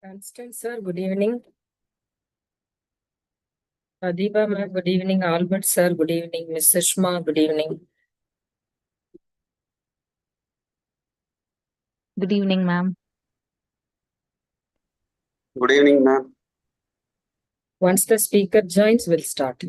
Constance sir, good evening. Adiba ma'am, good evening. Albert sir, good evening. Miss Sushma, good evening. Good evening, ma'am. Good evening, ma'am. Once the speaker joins, we'll start.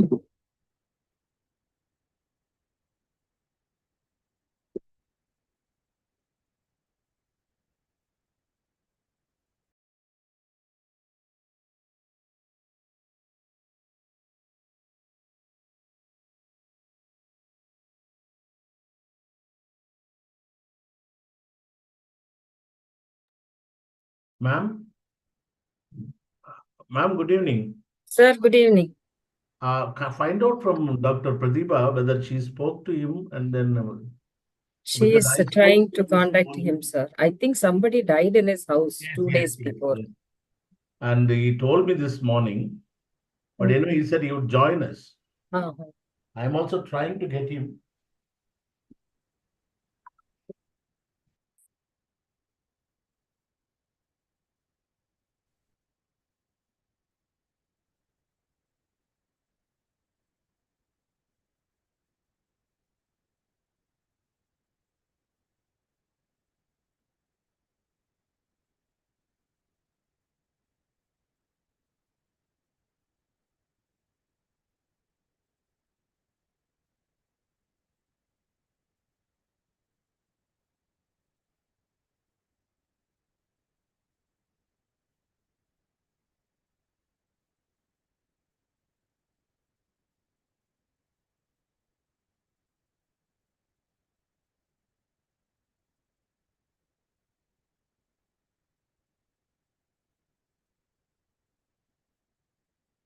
Ma'am, good evening. Sir, good evening. Find out from Dr. Pratibha whether she spoke to him and then She because is I spoke trying to to him this contact him, morning. sir. I think somebody died in his house Yes, 2 days yes, before. yes. And he told me this morning, but anyway, he said he would join us. Uh-huh. I'm also trying to get him.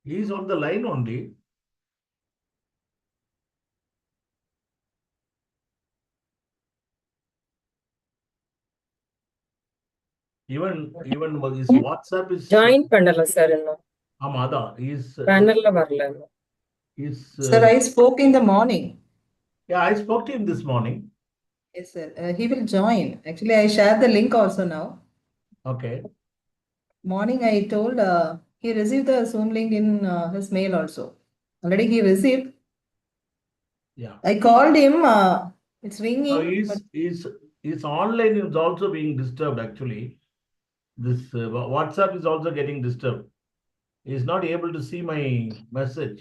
He's on the line only. Even his WhatsApp is Join பண்ணல sir இன்னும். ஆமா அதான் he's Panelல வரல இன்னும். he's Sir, I spoke in the morning. yeah, I spoke to him this morning. Yes, sir. He will join. Actually, I shared the link also now. Okay. Morning, I told he received the Zoom link in his mail also. Already he received. Yeah. I called him. It's So ringing. But his online is also being disturbed actually. This WhatsApp is also getting disturbed. He's not able to see my message.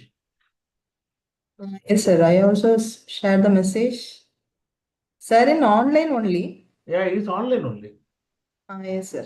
yes, sir. I also shared the message. Sir, in online only. Yeah, he's online only. Yes, sir.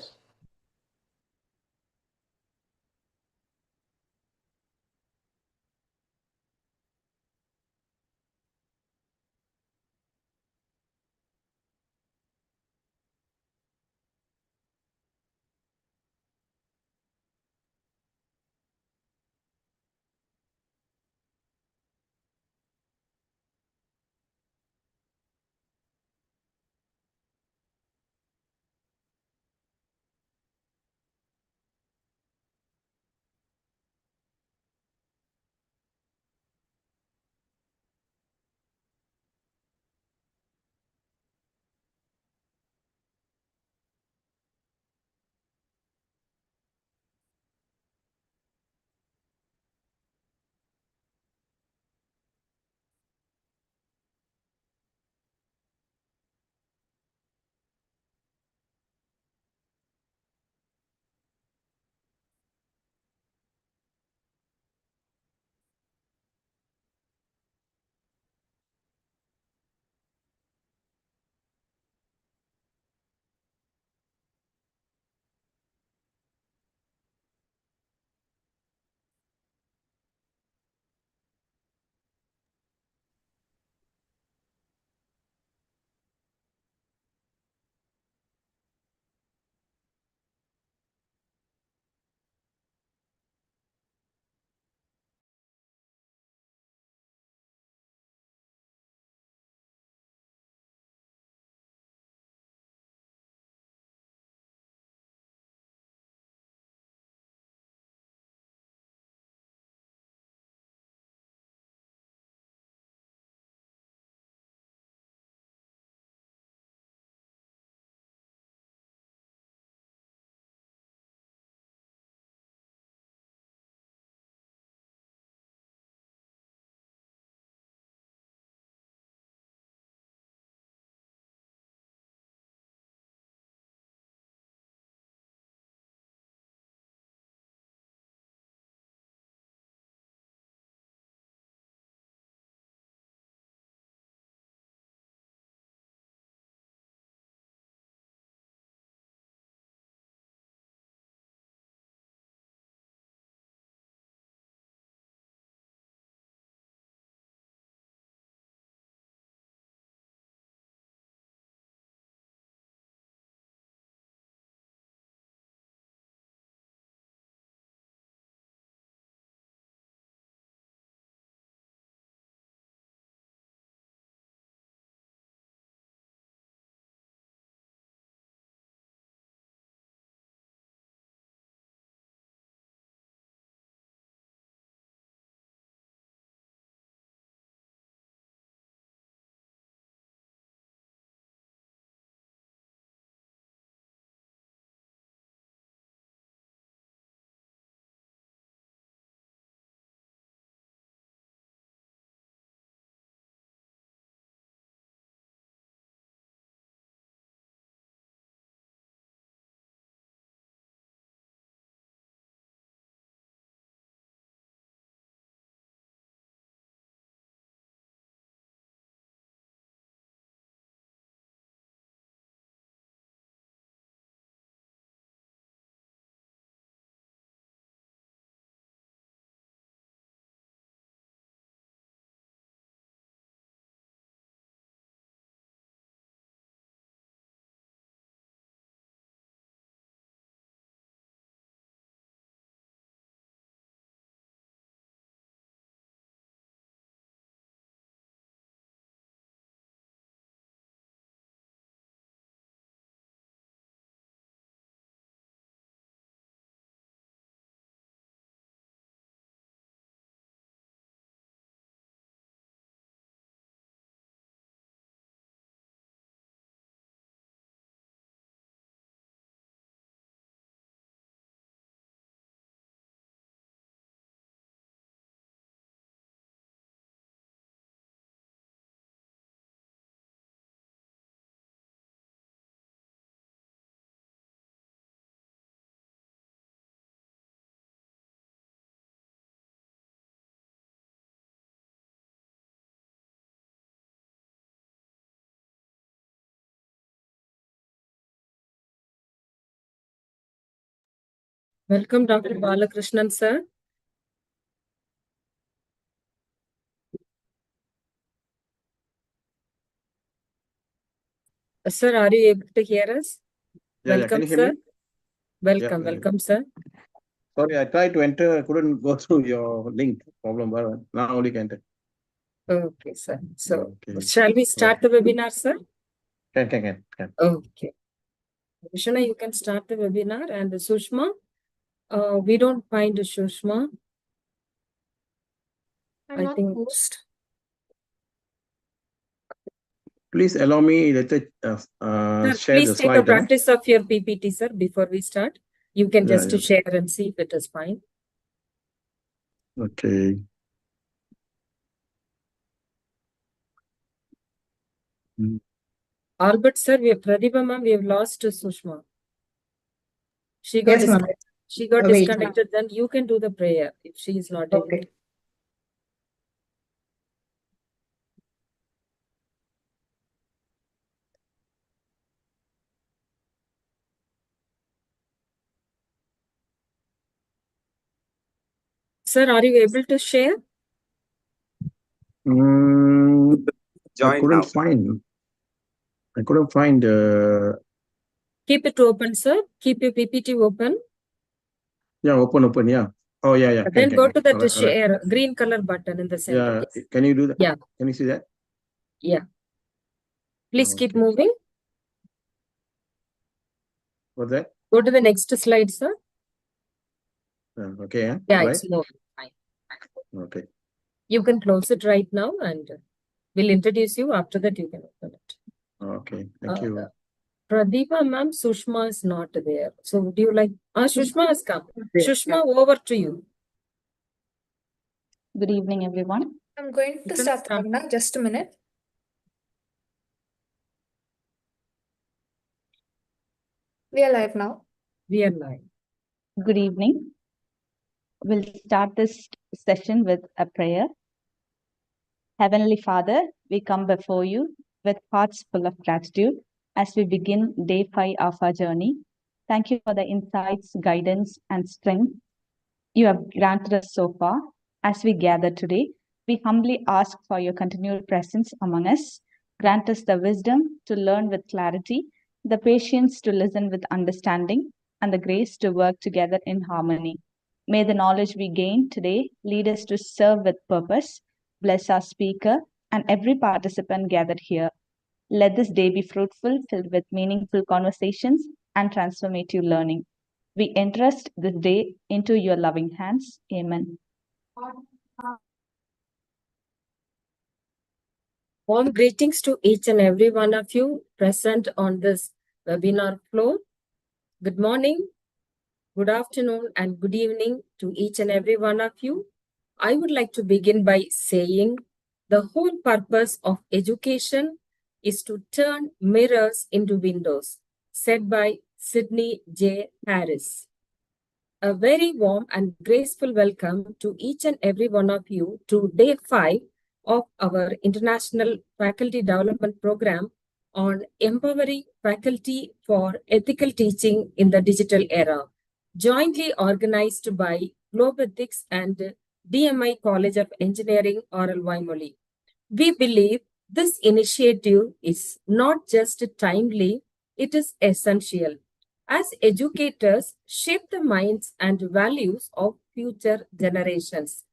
Welcome, Dr. Balakrishnan, sir. Sir, are you able to hear us? Yeah, Welcome, can you hear sir. me? Welcome, Yeah, welcome, sir. Sorry, I tried to enter, I couldn't go through your link. Problem, but now only can enter. Okay, sir. So, Okay. shall we start the webinar, sir? Can. Okay. Vishnu, you can start the webinar, and Sushma, we don't find Sushma. I think Please allow me, let it Sir, share please the take a slide. practice of your PPT, sir, before we start. You can Yeah, just yeah. share and see if it is fine. Okay. Albert, sir, we have Pradipha, ma'am, we have lost Sushma. She got Yes, ma'am. Wait. disconnected. Then you can do the prayer if she is not able Okay. to. Sir, are you able to share? I couldn't find. Keep it open, sir. Keep your PPT open. Yeah, open. Yeah. Oh, yeah. Then go to the Alright. share green color button in the center. Yeah. Can you do that? Yeah. Can you see that? Yeah. Please keep Okay. moving. What's that? Go to the next slide, sir. Okay. Yeah, Right. it's moving. Fine. Okay. You can close it right now, and we'll introduce you. After that, you can open it. Okay. Thank you. Pradipha, ma'am, Sushma is not there. So would you like? Sushma has come. Sushma, over to you. Good evening, everyone. I'm going You to can start start. now. Just a minute. We are live now. We are live. Good evening. We'll start this session with a prayer. Heavenly Father, we come before you with hearts full of gratitude as we begin day 5 of our journey. Thank you for the insights, guidance, and strength you have granted us so far. As we gather today, we humbly ask for your continued presence among us. Grant us the wisdom to learn with clarity, the patience to listen with understanding, and the grace to work together in harmony. May the knowledge we gain today lead us to serve with purpose. Bless our speaker and every participant gathered here. Let this day be fruitful, filled with meaningful conversations and transformative learning. We entrust this day into your loving hands. Amen. Warm greetings to each and every one of you present on this webinar floor. Good morning, good afternoon, and good evening to each and every one of you. I would like to begin by saying the whole purpose of education is to turn mirrors into windows, said by Sidney J. Harris. A very warm and graceful welcome to each and every one of you to day 5 of our International Faculty Development Program on empowering faculty for ethical teaching in the digital era, jointly organized by Globethics and DMI College of Engineering, RLY. We believe this initiative is not just timely, it is essential. As educators shape the minds and values of future generations,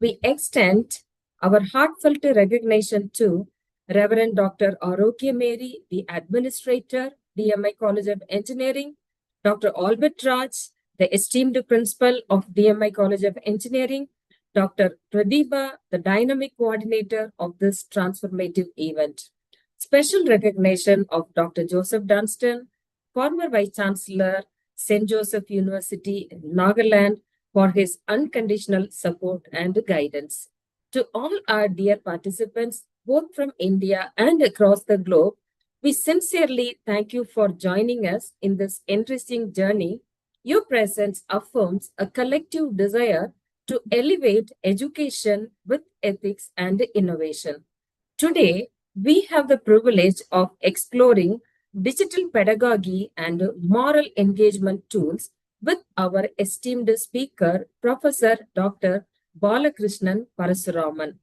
we extend our heartfelt recognition to Reverend Dr. Arokya Mary, the Administrator, DMI College of Engineering, Dr. Albert Raj, the esteemed Principal of DMI College of Engineering, Dr. Pradipha, the Dynamic Coordinator of this transformative event. Special recognition of Dr. Joseph Dunstan, former Vice Chancellor, St. Joseph University in Nagaland, for his unconditional support and guidance. To all our dear participants, both from India and across the globe, we sincerely thank you for joining us in this interesting journey. Your presence affirms a collective desire to elevate education with ethics and innovation. Today, we have the privilege of exploring digital pedagogy and moral engagement tools with our esteemed speaker, Professor Dr. Balakrishnan Parasuraman.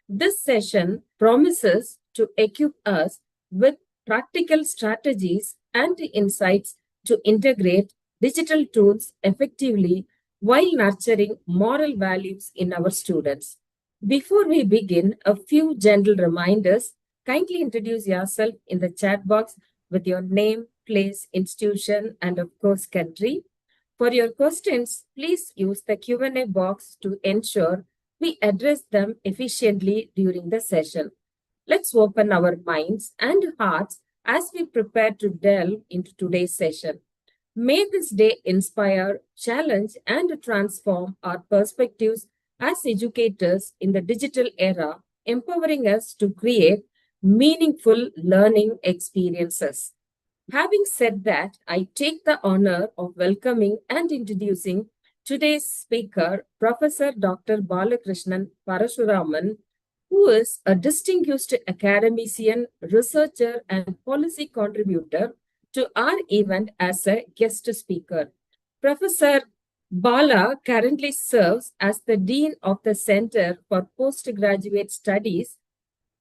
This session promises to equip us with practical strategies and insights to integrate digital tools effectively while nurturing moral values in our students. Before we begin, a few gentle reminders. Kindly introduce yourself in the chat box with your name, place, institution, and of course, country. For your questions, please use the Q&A box to ensure we address them efficiently during the session. Let's open our minds and hearts as we prepare to delve into today's session. May this day inspire, challenge, and transform our perspectives as educators in the digital era, empowering us to create meaningful learning experiences. Having said that, I take the honor of welcoming and introducing today's speaker, Professor Dr. Balakrishnan Parasuraman, who is a distinguished academician, researcher, and policy contributor to our event as a guest speaker. Professor Bala currently serves as the Dean of the Center for Postgraduate Studies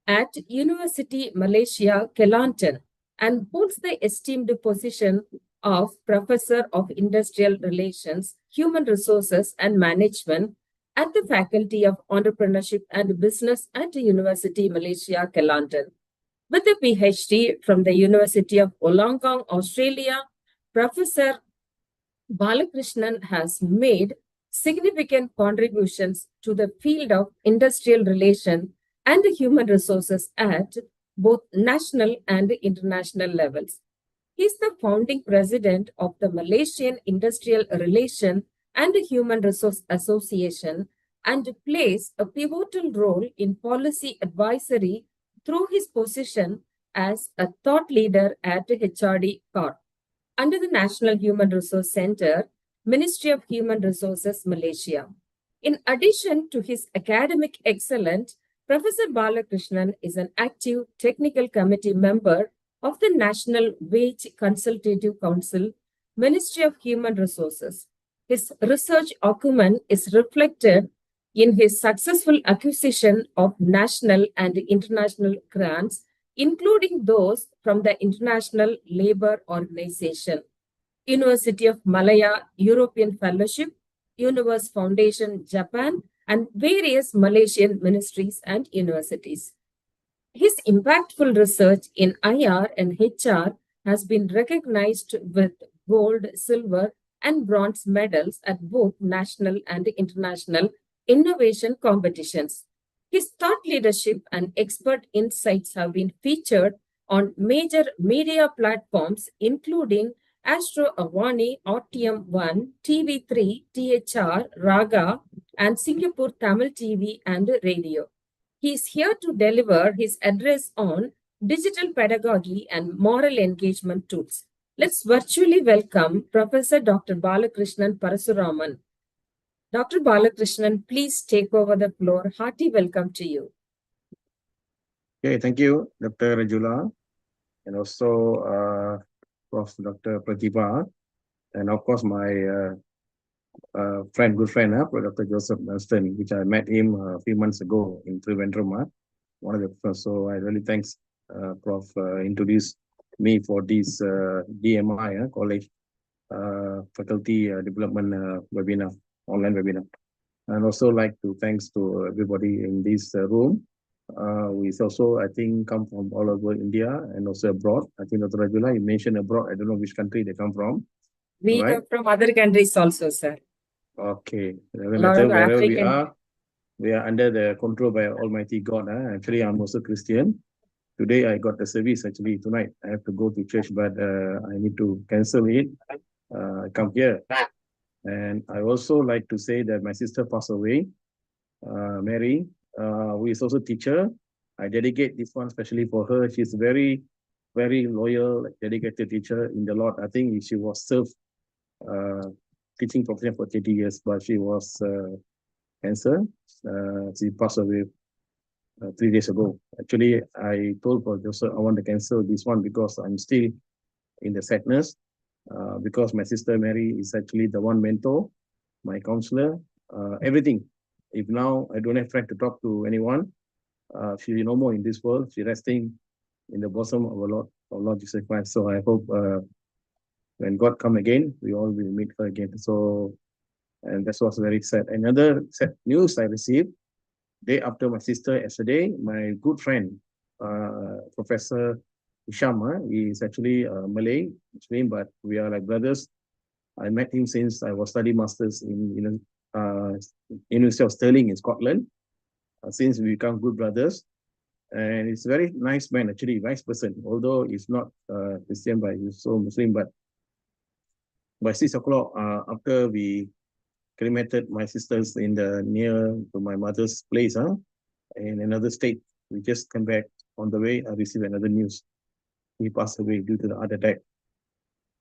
at University Malaysia, Kelantan, and holds the esteemed position of Professor of Industrial Relations, Human Resources and Management at the Faculty of Entrepreneurship and Business at University Malaysia, Kelantan. With a PhD from the University of Wollongong, Australia, Professor Balakrishnan has made significant contributions to the field of industrial relations and human resources at both national and international levels. He is the founding president of the Malaysian Industrial Relation and Human Resource Association and plays a pivotal role in policy advisory through his position as a thought leader at HRD Corp. Under the National Human Resource Center, Ministry of Human Resources, Malaysia. In addition to his academic excellence, Professor Balakrishnan is an active technical committee member of the National Wage Consultative Council, Ministry of Human Resources. His research acumen is reflected in his successful acquisition of national and international grants, including those from the International Labour Organization, University of Malaya European Fellowship, Universe Foundation Japan, and various Malaysian ministries and universities. His impactful research in IR and HR has been recognized with gold, silver, and bronze medals at both national and international innovation competitions. His thought leadership and expert insights have been featured on major media platforms, including Astro Avani, RTM 1, TV3, THR, Raga, and Singapore Tamil TV and radio. He is here to deliver his address on digital pedagogy and moral engagement tools. Let's virtually welcome Professor Dr. Balakrishnan Parasuraman. Dr. Balakrishnan, please take over the floor. Hearty welcome to you. Okay, thank you, Dr. Rajula, and also Prof. Dr. Pratibha, and of course my good friend, Dr. Joseph Dunstan, which I met him a few months ago in Trivandrum, one of the first. So I really thanks Prof. Introduced me for this DMI college faculty development webinar, online webinar. And also like to thanks to everybody in this room. We also, I think, come from all over India and also abroad. I think Dr. Rajula, you mentioned abroad. I don't know which country they come from. We right? come from other countries also, sir. Okay. No Lot matter of wherever African. we are under the control by Almighty God. Actually, I'm also Christian. Today, I got the service actually tonight. I have to go to church, but I need to cancel it. I come here. And I also like to say that my sister passed away, Mary, who is also teacher. I dedicate this one especially for her. She's very, very loyal, dedicated teacher in the Lord. I think she was served teaching profession for 30 years, but she was cancer. She passed away 3 days ago. Actually, I told Professor Joseph I want to cancel this one because I'm still in the sadness. because my sister Mary is actually the one mentor, my counselor, everything. If now I don't have friend to talk to anyone, she is no more in this world. She's resting in the bosom of our Lord Jesus Christ. So I hope when God come again, we all will meet her again. So, and that was very sad. Another sad news I received day after my sister yesterday, my good friend, Professor Hisham, he is actually Malay Muslim, but we are like brothers. I met him since I was studying masters in University of Stirling in Scotland. Since we become good brothers, and he's a very nice man, actually, nice person. Although he's not Christian, but he's so Muslim. But by 6 o'clock, after we cremated my sisters in the near to my mother's place, in another state, we just come back. On the way, I received another news. He passed away due to the heart attack.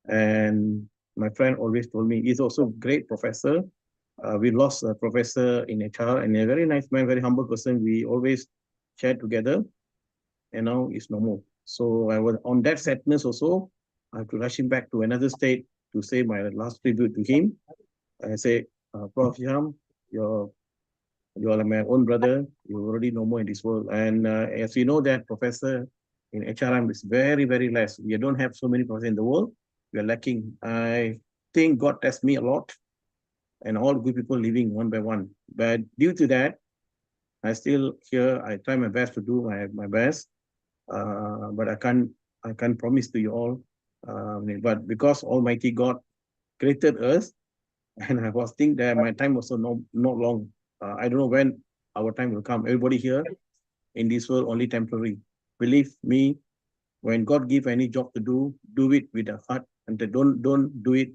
And my friend always told me he's also a great professor. We lost a professor in HR and a very nice man, very humble person. We always shared together, and now it's no more. So I was on that sadness also. I have to rush him back to another state to say my last tribute to him. I say, Prof. Hisham, you are my own brother. You're already no more in this world. And as you know, that professor in HRM is very, very less. We don't have so many professors in the world. We are lacking. I think God tests me a lot, and all good people living one by one. But due to that, I still here. I try my best to do my best, but I can't promise to you all. But because Almighty God created us, and I was thinking that my time was not long. I don't know when our time will come. Everybody here in this world only temporary. Believe me, when God give any job to do it with a heart, and don't do it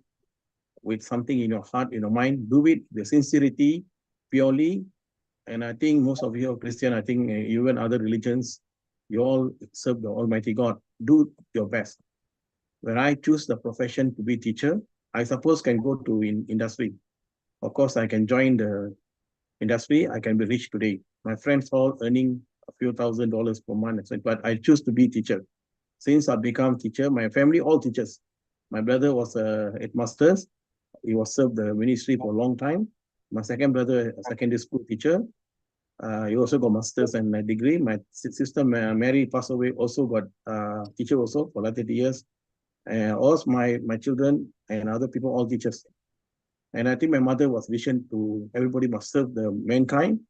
with something in your heart, in your mind. Do it with sincerity, purely. And I think most of you are Christian. I think even other religions, you all serve the Almighty God. Do your best. When I choose the profession to be teacher, I suppose can go to industry. Of course, I can join the industry. I can be rich today. My friends all earning a few $1,000s per month, but I choose to be teacher. Since I become teacher, my family all teachers. My brother was a headmaster. He was served the ministry for a long time. My second brother, a secondary school teacher. He also got masters and a degree. My sister Mary passed away, also got teacher also for 30 years. Also my children and other people, all teachers. And I think my mother was vision to everybody must serve the mankind.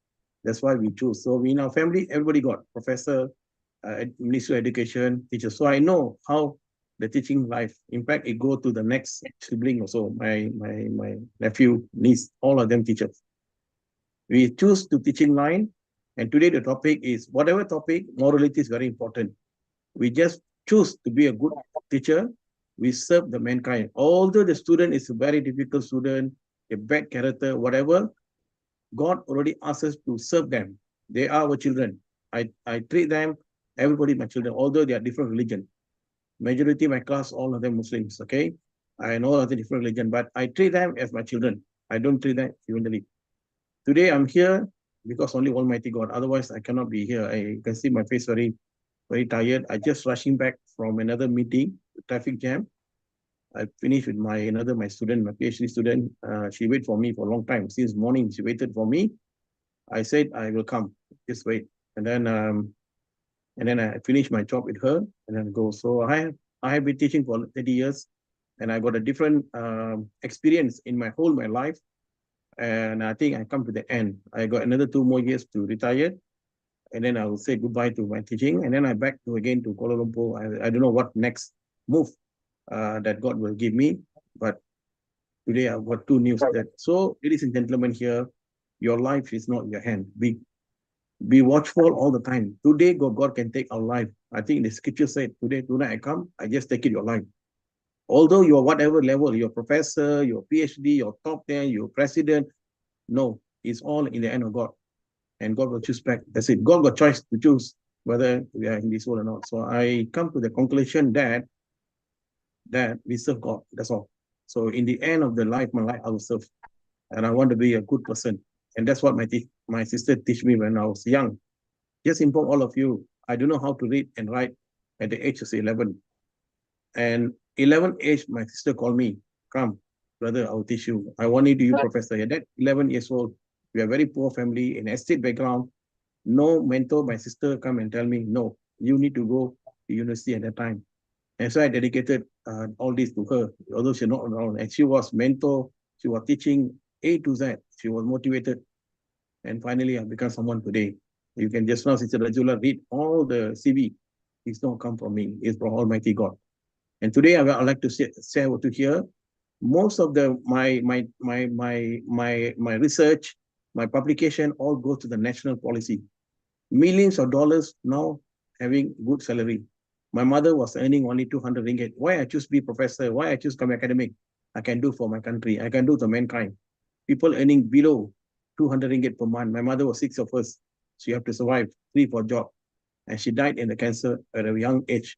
That's why we choose. So in our family, everybody got professor, Ministry of Education, teacher. So I know how the teaching life. In fact, it go to the next sibling also. My nephew, niece, all of them teachers. We choose to teaching line, and today the topic is whatever topic, morality is very important. We just choose to be a good teacher. We serve the mankind. Although the student is a very difficult student, a bad character, whatever, God already asked us to serve them. They are our children. I treat them, everybody my children, although they are different religion. Majority of my class, all of them Muslims, okay? I know other different religion, but I treat them as my children. I don't treat them humanly. Today I'm here because only Almighty God. Otherwise, I cannot be here. I can see my face very, very tired. I just rushing back from another meeting, traffic jam. I finished with my student, my PhD student. She waited for me for a long time. Since morning, she waited for me. I said, I will come, just wait. And then I finished my job with her and then go. So I have been teaching for 30 years and I got a different experience in my life. And I think I come to the end. I got another 2 more years to retire. And then I will say goodbye to my teaching. And then I back again to Kuala Lumpur. I don't know what next move that God will give me. But today I've got 2 news. So, ladies and gentlemen here, your life is not in your hand. Be watchful all the time. Today, God can take our life. I think the scripture said, tonight I come, I just take it your life. Although you're whatever level, you're professor, you're PhD, you're top 10, you're president, no, it's all in the hand of God. And God will choose back. That's it. God got choice to choose whether we are in this world or not. So I come to the conclusion that we serve God. That's all. So in the end of the life, my life, I will serve. And I want to be a good person. And that's what my sister teach me when I was young. Just inform all of you, I don't know how to read and write at the age of 11. And 11 age, my sister called me, come, brother, I'll teach you. I want you, professor. At that 11 years old, we are very poor family, in estate background, no mentor. My sister come and tell me, no, you need to go to university at that time. And so I dedicated all this to her, although she's not around. And she was mentor, she was teaching A to Z. She was motivated. And finally, I become someone today. You can just now, Sister Rajula, read all the CV. It's not come from me, it's from Almighty God. And today I would like to share what to hear. Most of my research, my publication all go to the national policy. Millions of dollars now having good salary. My mother was earning only 200 ringgit. Why I choose to be professor? Why I choose to become academic? I can do for my country. I can do to mankind. People earning below 200 ringgit per month. My mother was 6 of us. She had to survive 3 for job. And she died in the cancer at a young age.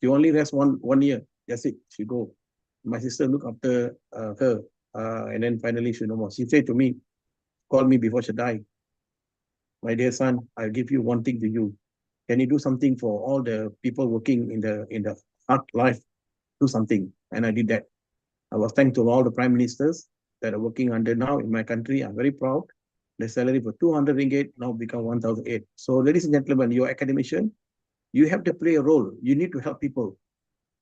She only rests one year. That's it. She go. My sister look after her. And then finally she no more. She said to me, call me before she died. My dear son, I'll give you one thing to you. Can you do something for all the people working in the art life? Do something. And I did that. I was thankful to all the prime ministers that are working under now in my country. I'm very proud. The salary for 200 ringgit now become 1,008. So ladies and gentlemen, you're academician, you have to play a role. You need to help people.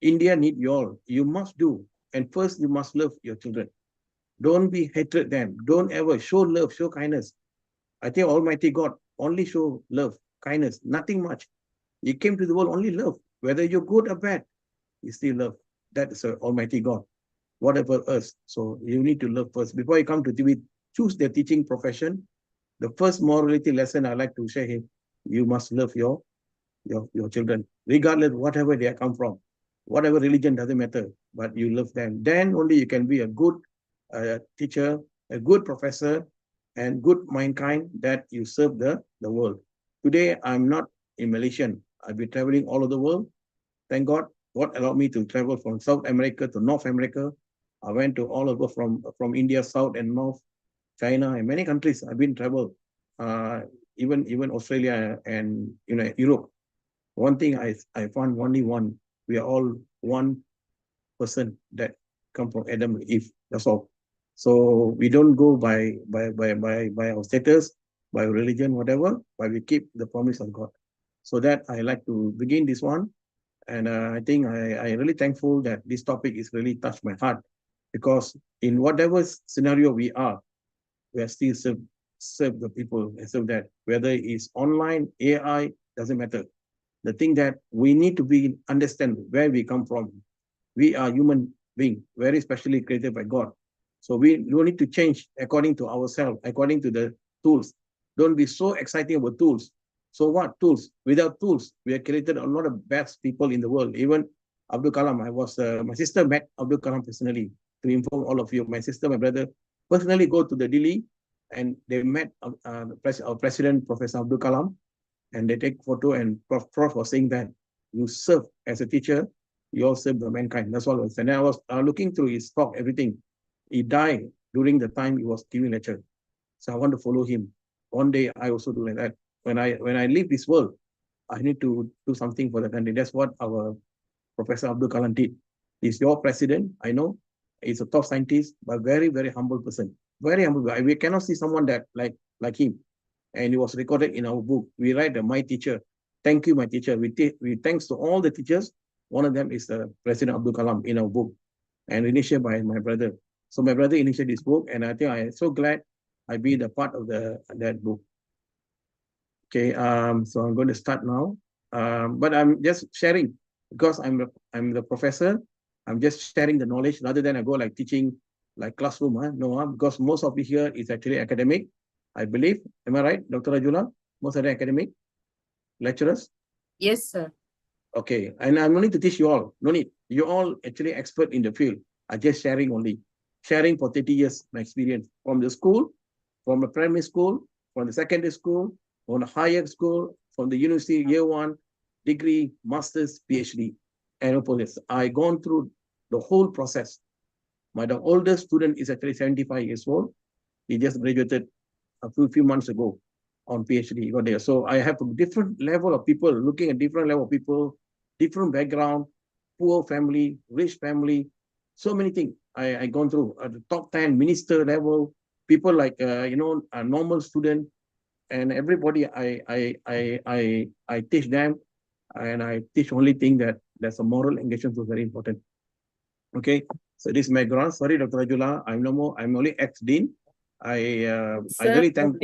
India need you all. You must do. And first, you must love your children. Don't be hatred them. Don't ever show love, show kindness. I think Almighty God only show love, kindness, nothing much. He came to the world only love. Whether you're good or bad, you still love. That is Almighty God. Whatever us. So you need to love first. Before you come to TV, choose the teaching profession. The first morality lesson I like to share here, you must love your children, regardless whatever they come from. Whatever religion, doesn't matter, but you love them. Then only you can be a good teacher, a good professor, and good mankind that you serve the world. Today, I'm not in Malaysian. I've been traveling all over the world. Thank God, God allowed me to travel from South America to North America. I went to all over from India, South and North, China, and many countries. I've been traveled, even Australia and Europe. One thing I found only one. We are all one person that come from Adam and Eve. That's all. So we don't go by our status, by religion, whatever, but we keep the promise of God. So that I like to begin this one. And I think I really thankful that this topic is really touched my heart, because in whatever scenario we are still serve the people and serve that, whether it's online, AI, doesn't matter. The thing that we need to understand where we come from. We are human beings, very specially created by God. So we don't need to change according to ourselves, according to the tools. Don't be so excited about tools. So what tools? Without tools, we have created a lot of best people in the world. Even Abdul Kalam, my sister met Abdul Kalam personally, to inform all of you. My sister, my brother, personally go to the Delhi, and they met our president, Professor Abdul Kalam, and they take photo, and Prof was saying that you serve as a teacher, you all serve the mankind. That's all. And I was looking through his talk, everything. He died during the time he was giving lecture. So I want to follow him. One day I also do like that. When I leave this world, I need to do something for the country. That's what our Professor Abdul Kalam did. He's your president, I know. He's a top scientist, but very, very humble person. Very humble. We cannot see someone that like him. And it was recorded in our book. We write my teacher. Thank you, my teacher. We thanks to all the teachers. One of them is the President Abdul Kalam in our book, and initiated by my brother. So my brother initiated this book, and I think I'm so glad I be the part of that book. Okay, so I'm going to start now. But I'm just sharing, because I'm the professor. I'm just sharing the knowledge rather than I go like teaching like classroom. No, because most of it here is actually academic, I believe. Am I right, Dr. Rajula? Most of the academic lecturers? Yes, sir. Okay, and I'm only to teach you all. No need. You're all actually expert in the field. I'm just sharing only. Sharing for 30 years, my experience from the school, from the primary school, from the secondary school, from the higher school, from the university, year 1, degree, master's, PhD, and police. I gone through the whole process. The oldest student is actually 75 years old. He just graduated a few months ago on PhD. He got there. So I have a different level of people, looking at different level of people, different background. poor family, rich family, so many things I gone through. At the top 10 minister level, people like a normal student, and everybody I teach them, and I teach only thing that there's a moral engagement was very important. Okay, so this is my ground. Sorry, Dr. Rajula, I'm no more. I'm only ex-dean. I Sir, really thank.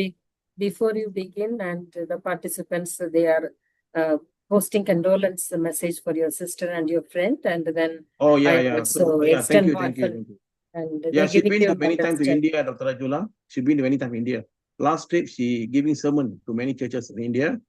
before you begin, and the participants, they are posting condolence message for your sister and your friend, and then Oh yeah, I yeah. also So yeah, thank extend you, my thank you, thank you. and Yeah, they're she's giving been you to many times to understand. India, Dr. Rajula. She's been to many times to India. Last trip, she giving sermon to many churches in India,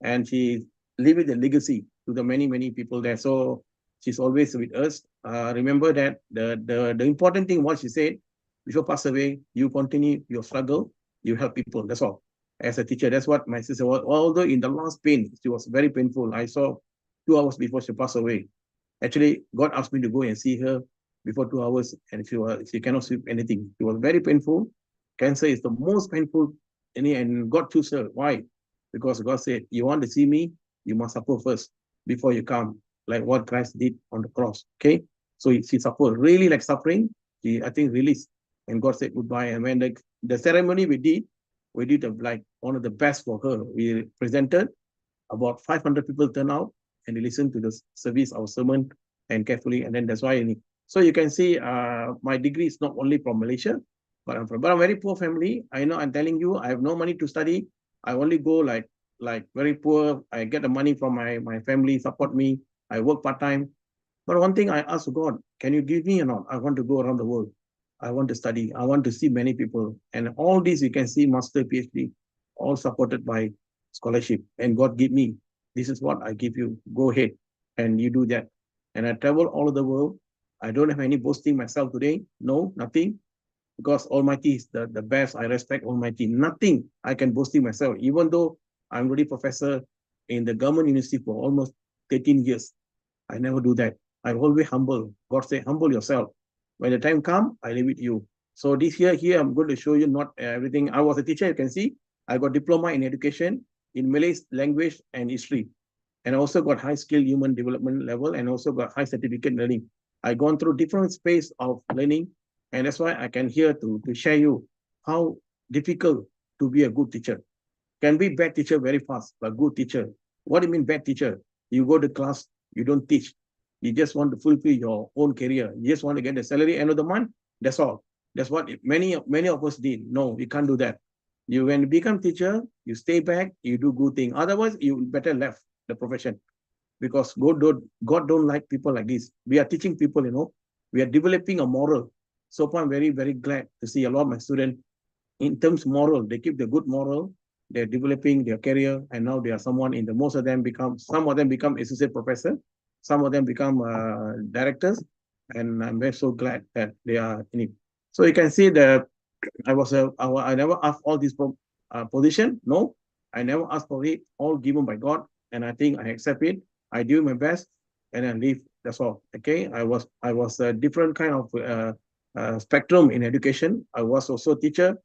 and she leaving the legacy to the many people there. So she's always with us. Remember that the important thing what she said, before pass away, you continue your struggle, you help people. That's all. As a teacher, that's what my sister was. Although in the last pain, she was very painful. I saw 2 hours before she passed away. Actually, God asked me to go and see her before 2 hours, and she cannot sleep anything. It was very painful. Cancer is the most painful, and God chose her. Why? Because God said, you want to see me, you must suffer first before you come, like what Christ did on the cross. Okay, so she suffered really like suffering. She, I think, released, and God said goodbye. And when the ceremony we did like one of the best for her. We presented, about 500 people turn out, and they listen to the service, our sermon, and carefully. And then that's why. So you can see, my degree is not only from Malaysia, but I'm from a very poor family. I know, I'm telling you, I have no money to study. I only go like very poor. I get the money from my family, support me. I work part-time. But one thing I ask God, can you give me or not? I want to go around the world. I want to study. I want to see many people. And all these you can see, master, PhD, all supported by scholarship. And God give me, this is what I give you. Go ahead and you do that. And I travel all over the world. I don't have any boasting myself today. No, nothing. Because Almighty is the best. I respect Almighty. Nothing I can boasting myself. Even though I'm already professor in the government university for almost 13 years. I never do that. I always humble. God say, humble yourself. When the time come, I leave it to you. So this here, I'm going to show you not everything. I was a teacher, you can see. I got diploma in education, in Malay language and history. And I also got high skill human development level, and also got high certificate learning. I gone through different space of learning. And that's why I can here to share you how difficult to be a good teacher. Can be bad teacher very fast, but good teacher. What do you mean bad teacher? You go to class, you don't teach. You just want to fulfill your own career. You just want to get the salary end of the month. That's all. That's what many of us did. No, we can't do that. You when you become teacher, you stay back, you do good thing. Otherwise, you better left the profession, because God don't like people like this. We are teaching people, we are developing a moral. So I'm very, very glad to see a lot of my students in terms of moral. They keep the good moral. They're developing their career, and now they are someone in the some of them become associate professor, some of them become directors, and I'm very so glad that they are in it. So you can see that I never asked all this position. No, I never asked for it. All given by God, and I think I accept it. I do my best, and I leave. That's all. Okay, I was a different kind of spectrum in education. I was also teacher.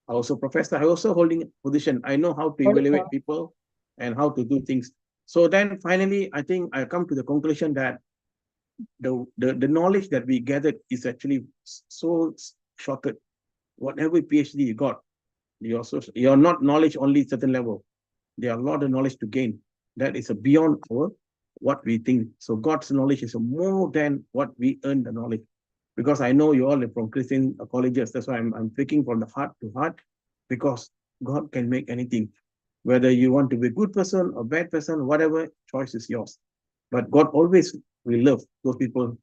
I also professor. I also holding position. I know how to evaluate people and how to do things. So then finally, I think I come to the conclusion that the knowledge that we gathered is actually so shorted. Whatever PhD you got, you're not knowledge only certain level. There are a lot of knowledge to gain. That is beyond what we think. So God's knowledge is more than what we earn the knowledge. Because I know you all are from Christian colleges. That's why I'm speaking from the heart to heart, because God can make anything. Whether you want to be a good person or bad person, whatever, choice is yours. But God always will love those people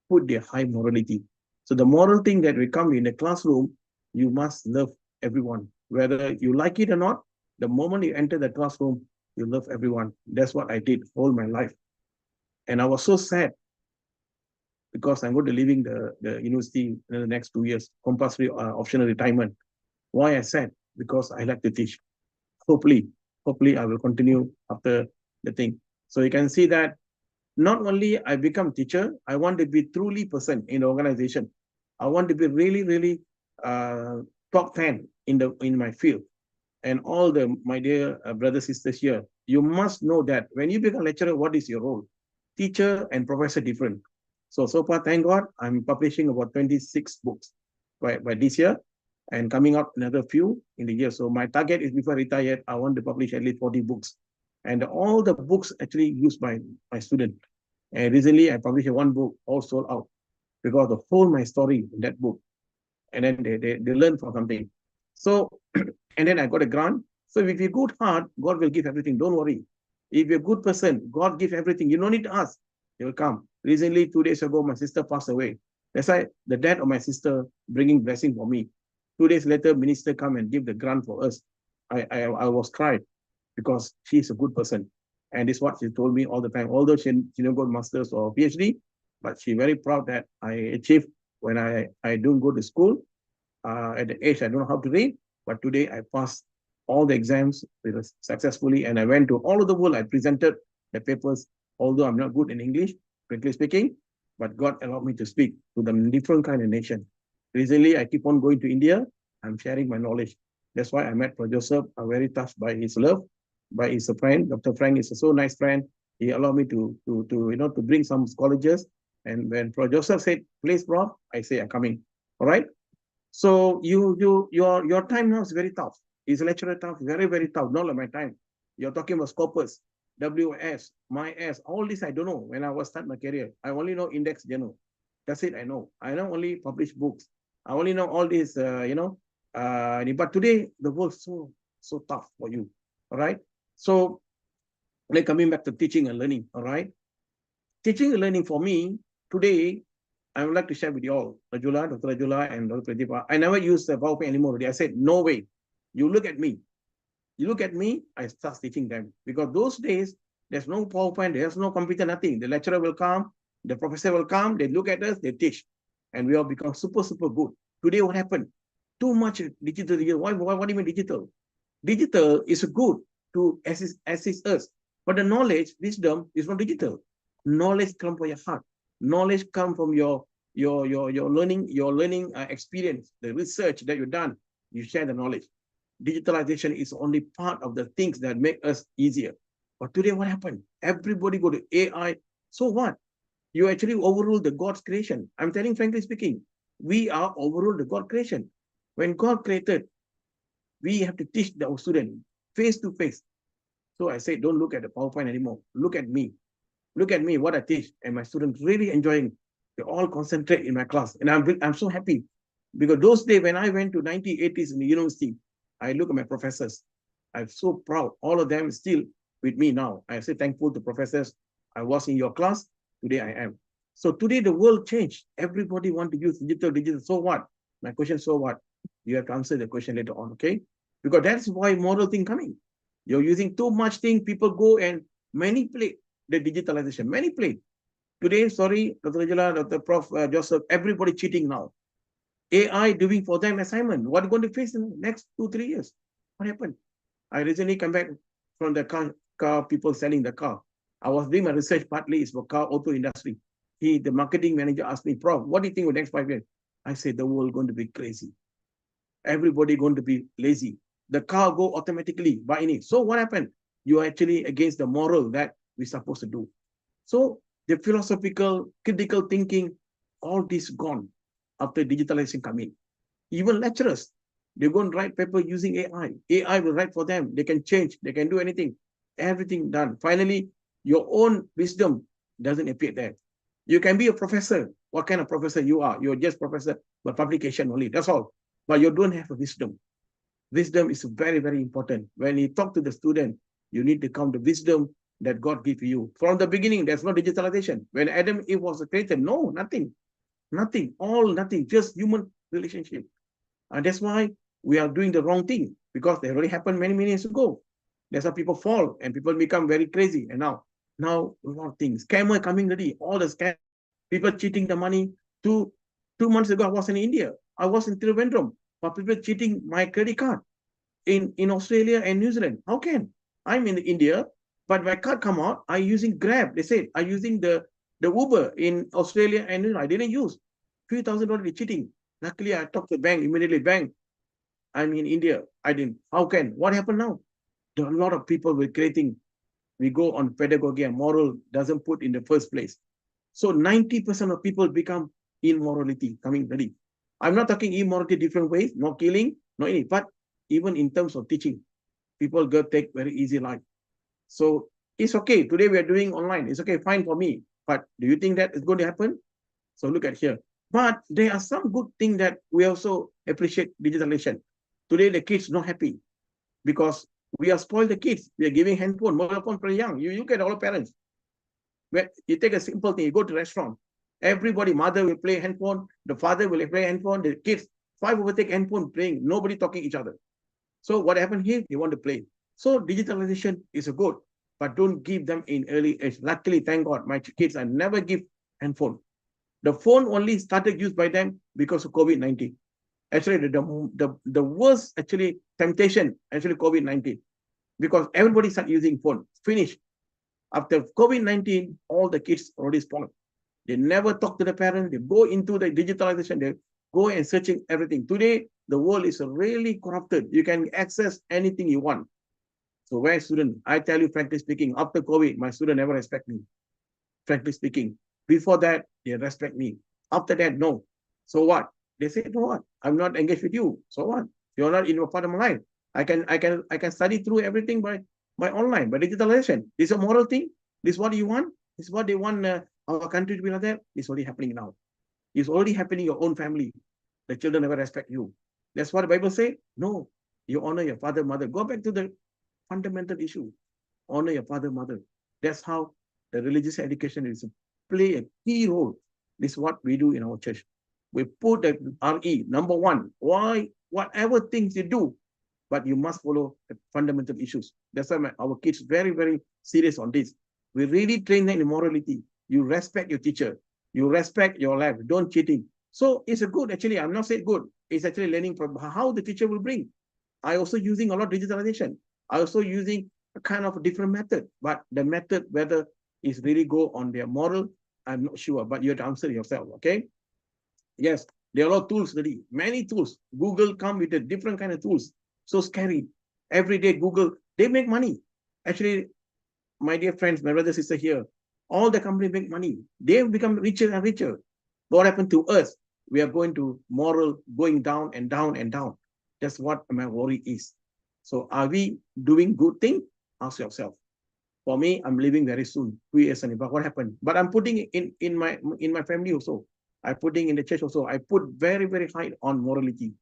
put their high morality. So the moral thing that will come in the classroom, you must love everyone. Whether you like it or not, the moment you enter the classroom, you love everyone. That's what I did all my life. And I was so sad, because I'm going to leaving the university in the next 2 years, compulsory optional retirement. Why I said? Because I like to teach. Hopefully I will continue after the thing. So you can see that not only I become teacher, I want to be truly person in the organization. I want to be really, really top 10 in my field. And all my dear brothers, sisters here, you must know that when you become lecturer, what is your role? Teacher and professor different. So far, thank God, I'm publishing about 26 books by this year and coming up another few in the year. So my target is before I retire, I want to publish at least 40 books. And all the books actually used by my student. And recently I published one book, all sold out, because the whole my story in that book. And then they learn from something. So, and then I got a grant. So if you're good heart, God will give everything. Don't worry. If you're a good person, God gives everything. You don't need to ask. They will come. Recently, 2 days ago, my sister passed away. That's why the death of my sister bringing blessing for me. 2 days later, minister come and give the grant for us. I was cried because she's a good person. And this is what she told me all the time. Although she didn't go masters or PhD, but she very proud that I achieved when I don't go to school. At the age I don't know how to read, but today I passed all the exams successfully, and I went to all over the world. I presented the papers, although I'm not good in English, frankly speaking, but God allowed me to speak to the different kind of nation. Recently, I keep on going to India. I'm sharing my knowledge. That's why I met Prof. Joseph. I'm very touched by his love, by his friend. Dr. Frank is a so nice friend. He allowed me to bring some colleges. And when Prof. Joseph said, please, Prof, I say, I'm coming. All right. So your time now is very tough. Is lecturer tough? Very, very tough. Not like my time. You're talking about Scopus, WS, MyS, all this I don't know. When I was start my career, I only know index journal. That's it. I know only publish books. I only know all this. But today the world's so tough for you. All right. So, like coming back to teaching and learning. All right. Teaching and learning for me today, I would like to share with you all, Dr. Rajula and Dr. Pradipa. I never use the PowerPoint anymore. I said, no way. You look at me. You look at me, I start teaching them. Because those days, there's no PowerPoint, there's no computer, nothing. The lecturer will come, the professor will come, they look at us, they teach. And we all become super, super good. Today, what happened? Too much digital. What do you mean digital? Digital is good to assist us. But the knowledge, wisdom is not digital. Knowledge comes from your heart. Knowledge comes from your learning experience, the research that you've done. You share the knowledge. Digitalization is only part of the things that make us easier. But today, what happened? Everybody go to AI. So what? You actually overrule the God's creation. I'm telling, frankly speaking, we are overruled the God creation. When God created, we have to teach our student face to face. So I say, don't look at the PowerPoint anymore. Look at me. Look at me, what I teach, and my students really enjoying. They all concentrate in my class, and I'm so happy because those days when I went to 1980s in the university, I look at my professors. I'm so proud. All of them still with me now. I say thankful to professors. I was in your class. Today I am. So today the world changed. Everybody want to use digital. So what? My question, so what? You have to answer the question later on, okay? Because that's why moral thing coming. You're using too much thing. People go and manipulate the digitalization. Manipulate. Today, sorry, Dr. Rajula, Dr. Prof. Joseph, everybody cheating now. AI doing for them assignment. What are you going to face in the next 2-3 years? What happened? I recently come back from the car people selling the car. I was doing my research partly is for car auto industry. The marketing manager asked me, Prof, what do you think of the next 5 years? I said, the world going to be crazy. Everybody going to be lazy. The car go automatically by it. So what happened? You are actually against the moral that we're supposed to do. So the philosophical, critical thinking, all this gone after digitalization coming. Even lecturers, they're going to write paper using AI. AI will write for them. They can change. They can do anything. Everything done. Finally, your own wisdom doesn't appear there. You can be a professor. What kind of professor you are? You're just professor, but publication only. That's all. But you don't have a wisdom. Wisdom is very, very important. When you talk to the student, you need to count the wisdom that God gave you. From the beginning, there's no digitalization. When Adam and Eve was created, no, nothing. Nothing, all nothing, just human relationship. And that's why we are doing the wrong thing, because they already happened many, many years ago. That's how people fall and people become very crazy. And now a lot of things. Scammer coming ready, all the scam, people cheating the money. Two months ago, I was in India. I was in Trivandrum, but people cheating my credit card in Australia and New Zealand. How can? I'm in India, but my card come out, I'm using Grab. They said, I'm using the Uber in Australia and New Zealand. I didn't use. $3,000 cheating. Luckily, I talked to the bank, immediately bank. I'm in India. I didn't. How can? What happened now? There are a lot of people were creating. We go on pedagogy and moral doesn't put in the first place. So 90% of people become immorality coming ready. I'm not talking immorality different ways, no killing, no any, but even in terms of teaching, people go take very easy life. So it's okay. Today we are doing online. It's okay, fine for me. But do you think that is going to happen? So look at here. But there are some good things that we also appreciate digitalization. Today the kids not happy because we are spoiled the kids. We are giving handphone, mobile phone very young. You look at all parents. When you take a simple thing, you go to restaurant, everybody, mother will play handphone, the father will play handphone, the kids, 5 over take handphone playing, nobody talking each other. So what happened here? They want to play. So digitalization is a good, but don't give them in early age. Luckily, thank God, my kids, I never give handphone. The phone only started used by them because of COVID-19. Actually, the worst actually temptation, actually COVID-19, because everybody started using phone. Finish. After COVID-19, all the kids already spoiled. They never talk to the parents. They go into the digitalization. They go and searching everything. Today, the world is really corrupted. You can access anything you want. So where student, I tell you frankly speaking, after COVID, my student never respect me. Frankly speaking, before that, they respect me. After that, no. So what? They say, no what? I'm not engaged with you. So what? You're not in a part of my life. I can study through everything by online, by digitalization. This is a moral thing. This is what you want. This is what they want our country to be like that. It's already happening now. It's already happening in your own family. The children never respect you. That's what the Bible says. No, you honor your father, mother. Go back to the fundamental issue. Honor your father, mother. That's how the religious education is play a key role. This is what we do in our church. We put the RE, number one. Why? Whatever things you do, but you must follow the fundamental issues. That's why our kids very, very serious on this. We really train them in morality. You respect your teacher. You respect your life. Don't cheating. So it's a good, actually, I'm not saying good. It's actually learning from how the teacher will bring. I also using a lot of digitalization. I also using a kind of a different method, but the method, whether is really go on their moral, I'm not sure, but you have to answer yourself, okay? Yes, there are a lot of tools already, many tools. Google come with a different kind of tools. So scary. Every day, Google, they make money. Actually, my dear friends, my brother, sister here, all the companies make money. They've become richer and richer. What happened to us? We are going to moral, going down and down and down. That's what my worry is. So are we doing good thing? Ask yourself. For me, I'm leaving very soon, 2 years and but what happened? But I'm putting it in my family also. I'm putting in the church also. I put very, very high on morality.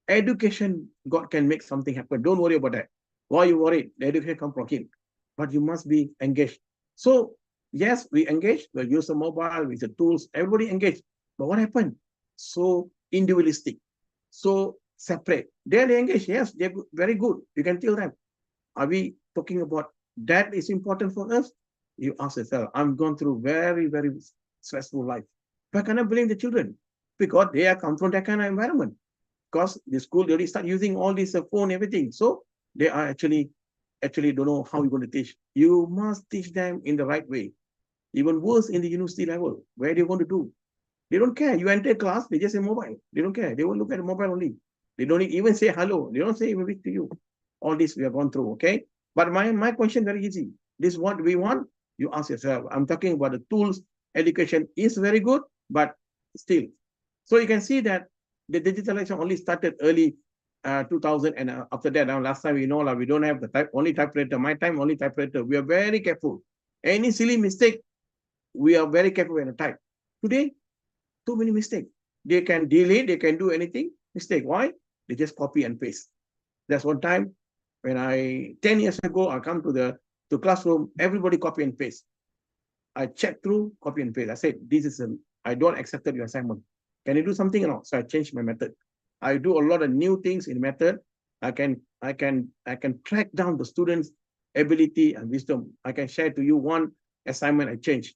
Education, God can make something happen. Don't worry about that. Why you worried? The education come from Him. But you must be engaged. So, yes, we engage. We use the mobile, with the tools. Everybody engaged. But what happened? So individualistic. So separate. They engage. Yes, they're very good. You can tell them. Are we talking about that is important for us? You ask yourself, I'm going through very, very stressful life. But I cannot blame the children because they are come from that kind of environment. Because the school they already start using all this phone, everything. So they are actually don't know how you're going to teach. You must teach them in the right way. Even worse in the university level, where they want to do. They don't care. You enter class, they just say mobile. They don't care. They will look at the mobile only. They don't even say hello. They don't say even to you. All this we have gone through, okay? But my question very easy. This is what we want. You ask yourself. I'm talking about the tools. Education is very good, but still. So you can see that the digitalization only started early 2000, and after that, now last time we know we don't have the only typewriter. My time only typewriter. We are very careful. Any silly mistake, we are very careful when I type. Today, too many mistakes. They can delete, they can do anything. Mistake. Why? They just copy and paste. That's one time when 10 years ago, I come to the classroom, everybody copy and paste. I checked through, copy and paste. I said, I don't accept your assignment. Can you do something or not? So I changed my method. I do a lot of new things in method. I can track down the students' ability and wisdom. I can share to you one assignment I changed.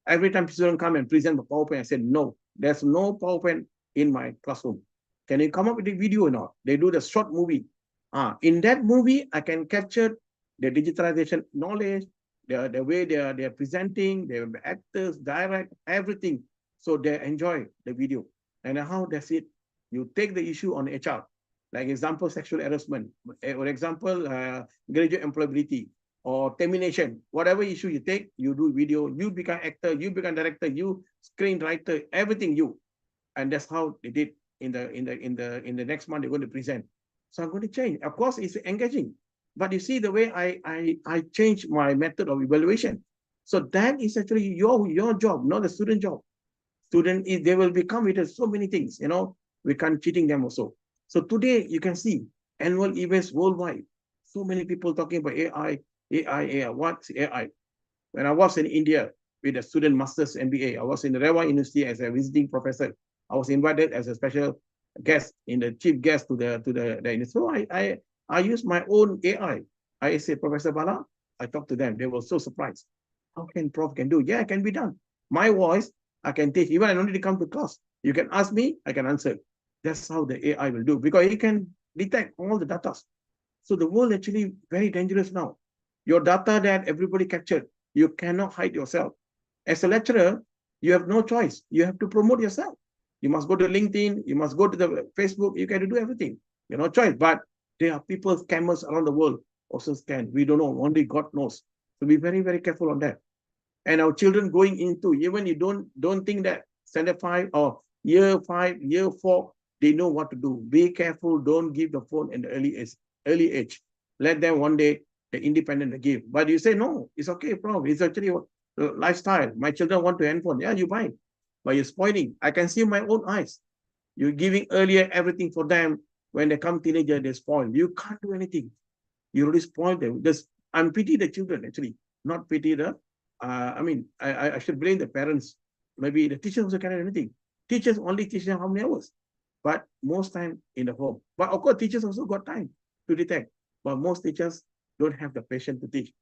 Every time students come and present the PowerPoint, I said, no, there's no PowerPoint in my classroom. Can you come up with a video or not? They do the short movie. In that movie, I can capture the digitalization knowledge, the way they are presenting, the actors, direct, everything. So they enjoy the video. And how does it? You take the issue on HR, like example, sexual harassment, or example, graduate employability, or termination, whatever issue you take, you do video, you become actor, you become director, you screenwriter, everything you. And that's how they did in the next month they're going to present. So I'm going to change. Of course, it's engaging. But you see the way I changed my method of evaluation. So that is actually your job, not the student job. Student is they will become with so many things, we can't cheating them also. So today you can see annual events worldwide. So many people talking about AI. What's AI? When I was in India with a student master's MBA, I was in the Rewa University as a visiting professor. I was invited as a special guest, chief guest to the so I used my own AI. I said, Professor Bala, I talked to them. They were so surprised. How can Prof can do? Yeah, it can be done. My voice, I can teach. Even I don't need to come to class. You can ask me, I can answer. That's how the AI will do, because it can detect all the data. So the world actually very dangerous now. Your data that everybody captured, you cannot hide yourself. As a lecturer, you have no choice. You have to promote yourself. You must go to LinkedIn, you must go to the Facebook, you can do everything. You have no choice. But there are people, scammers around the world also scam. We don't know, only God knows. So be very, very careful on that. And our children going into, even you don't think that standard 5 or year 5, year 4, they know what to do. Be careful, don't give the phone in the early age. Let them one day the independent to give. But you say, no, it's okay, Prof. It's actually a lifestyle. My children want to handphone. Yeah, you buy. But you're spoiling. I can see my own eyes. You're giving earlier everything for them. When they come teenager, they spoil. You can't do anything. You already spoiled them. I'm pity the children, actually, not pity the, I should blame the parents. Maybe the teachers also cannot do anything. Teachers only teach them how many hours. But most time in the home. But of course, teachers also got time to detect. But most teachers don't have the patience to teach.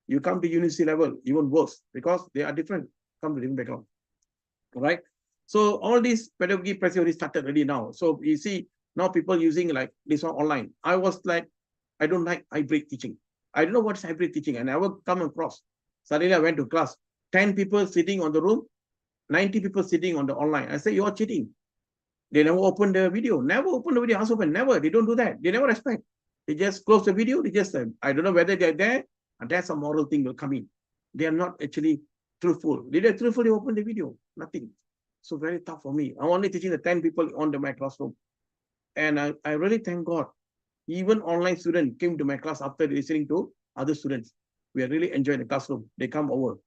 You come to university level, even worse, because they are different, come to different background. Right? So all these pedagogy pressure already started already now. So you see, now people using like this one online. I was like, I don't like hybrid teaching. I don't know what's hybrid teaching. I never come across. Suddenly I went to class, 10 people sitting on the room, 90 people sitting on the online. I say, you're cheating. They never open the video, never open the video, ask open, never. They don't do that. They never respect. They just close the video. They just, I don't know whether they're there, and that's a moral thing will come in. They are not actually truthful. They are truthful, they open the video, nothing. So very tough for me. I'm only teaching the 10 people on my classroom. And I really thank God. Even online students came to my class after listening to other students. We are really enjoying the classroom. They come over.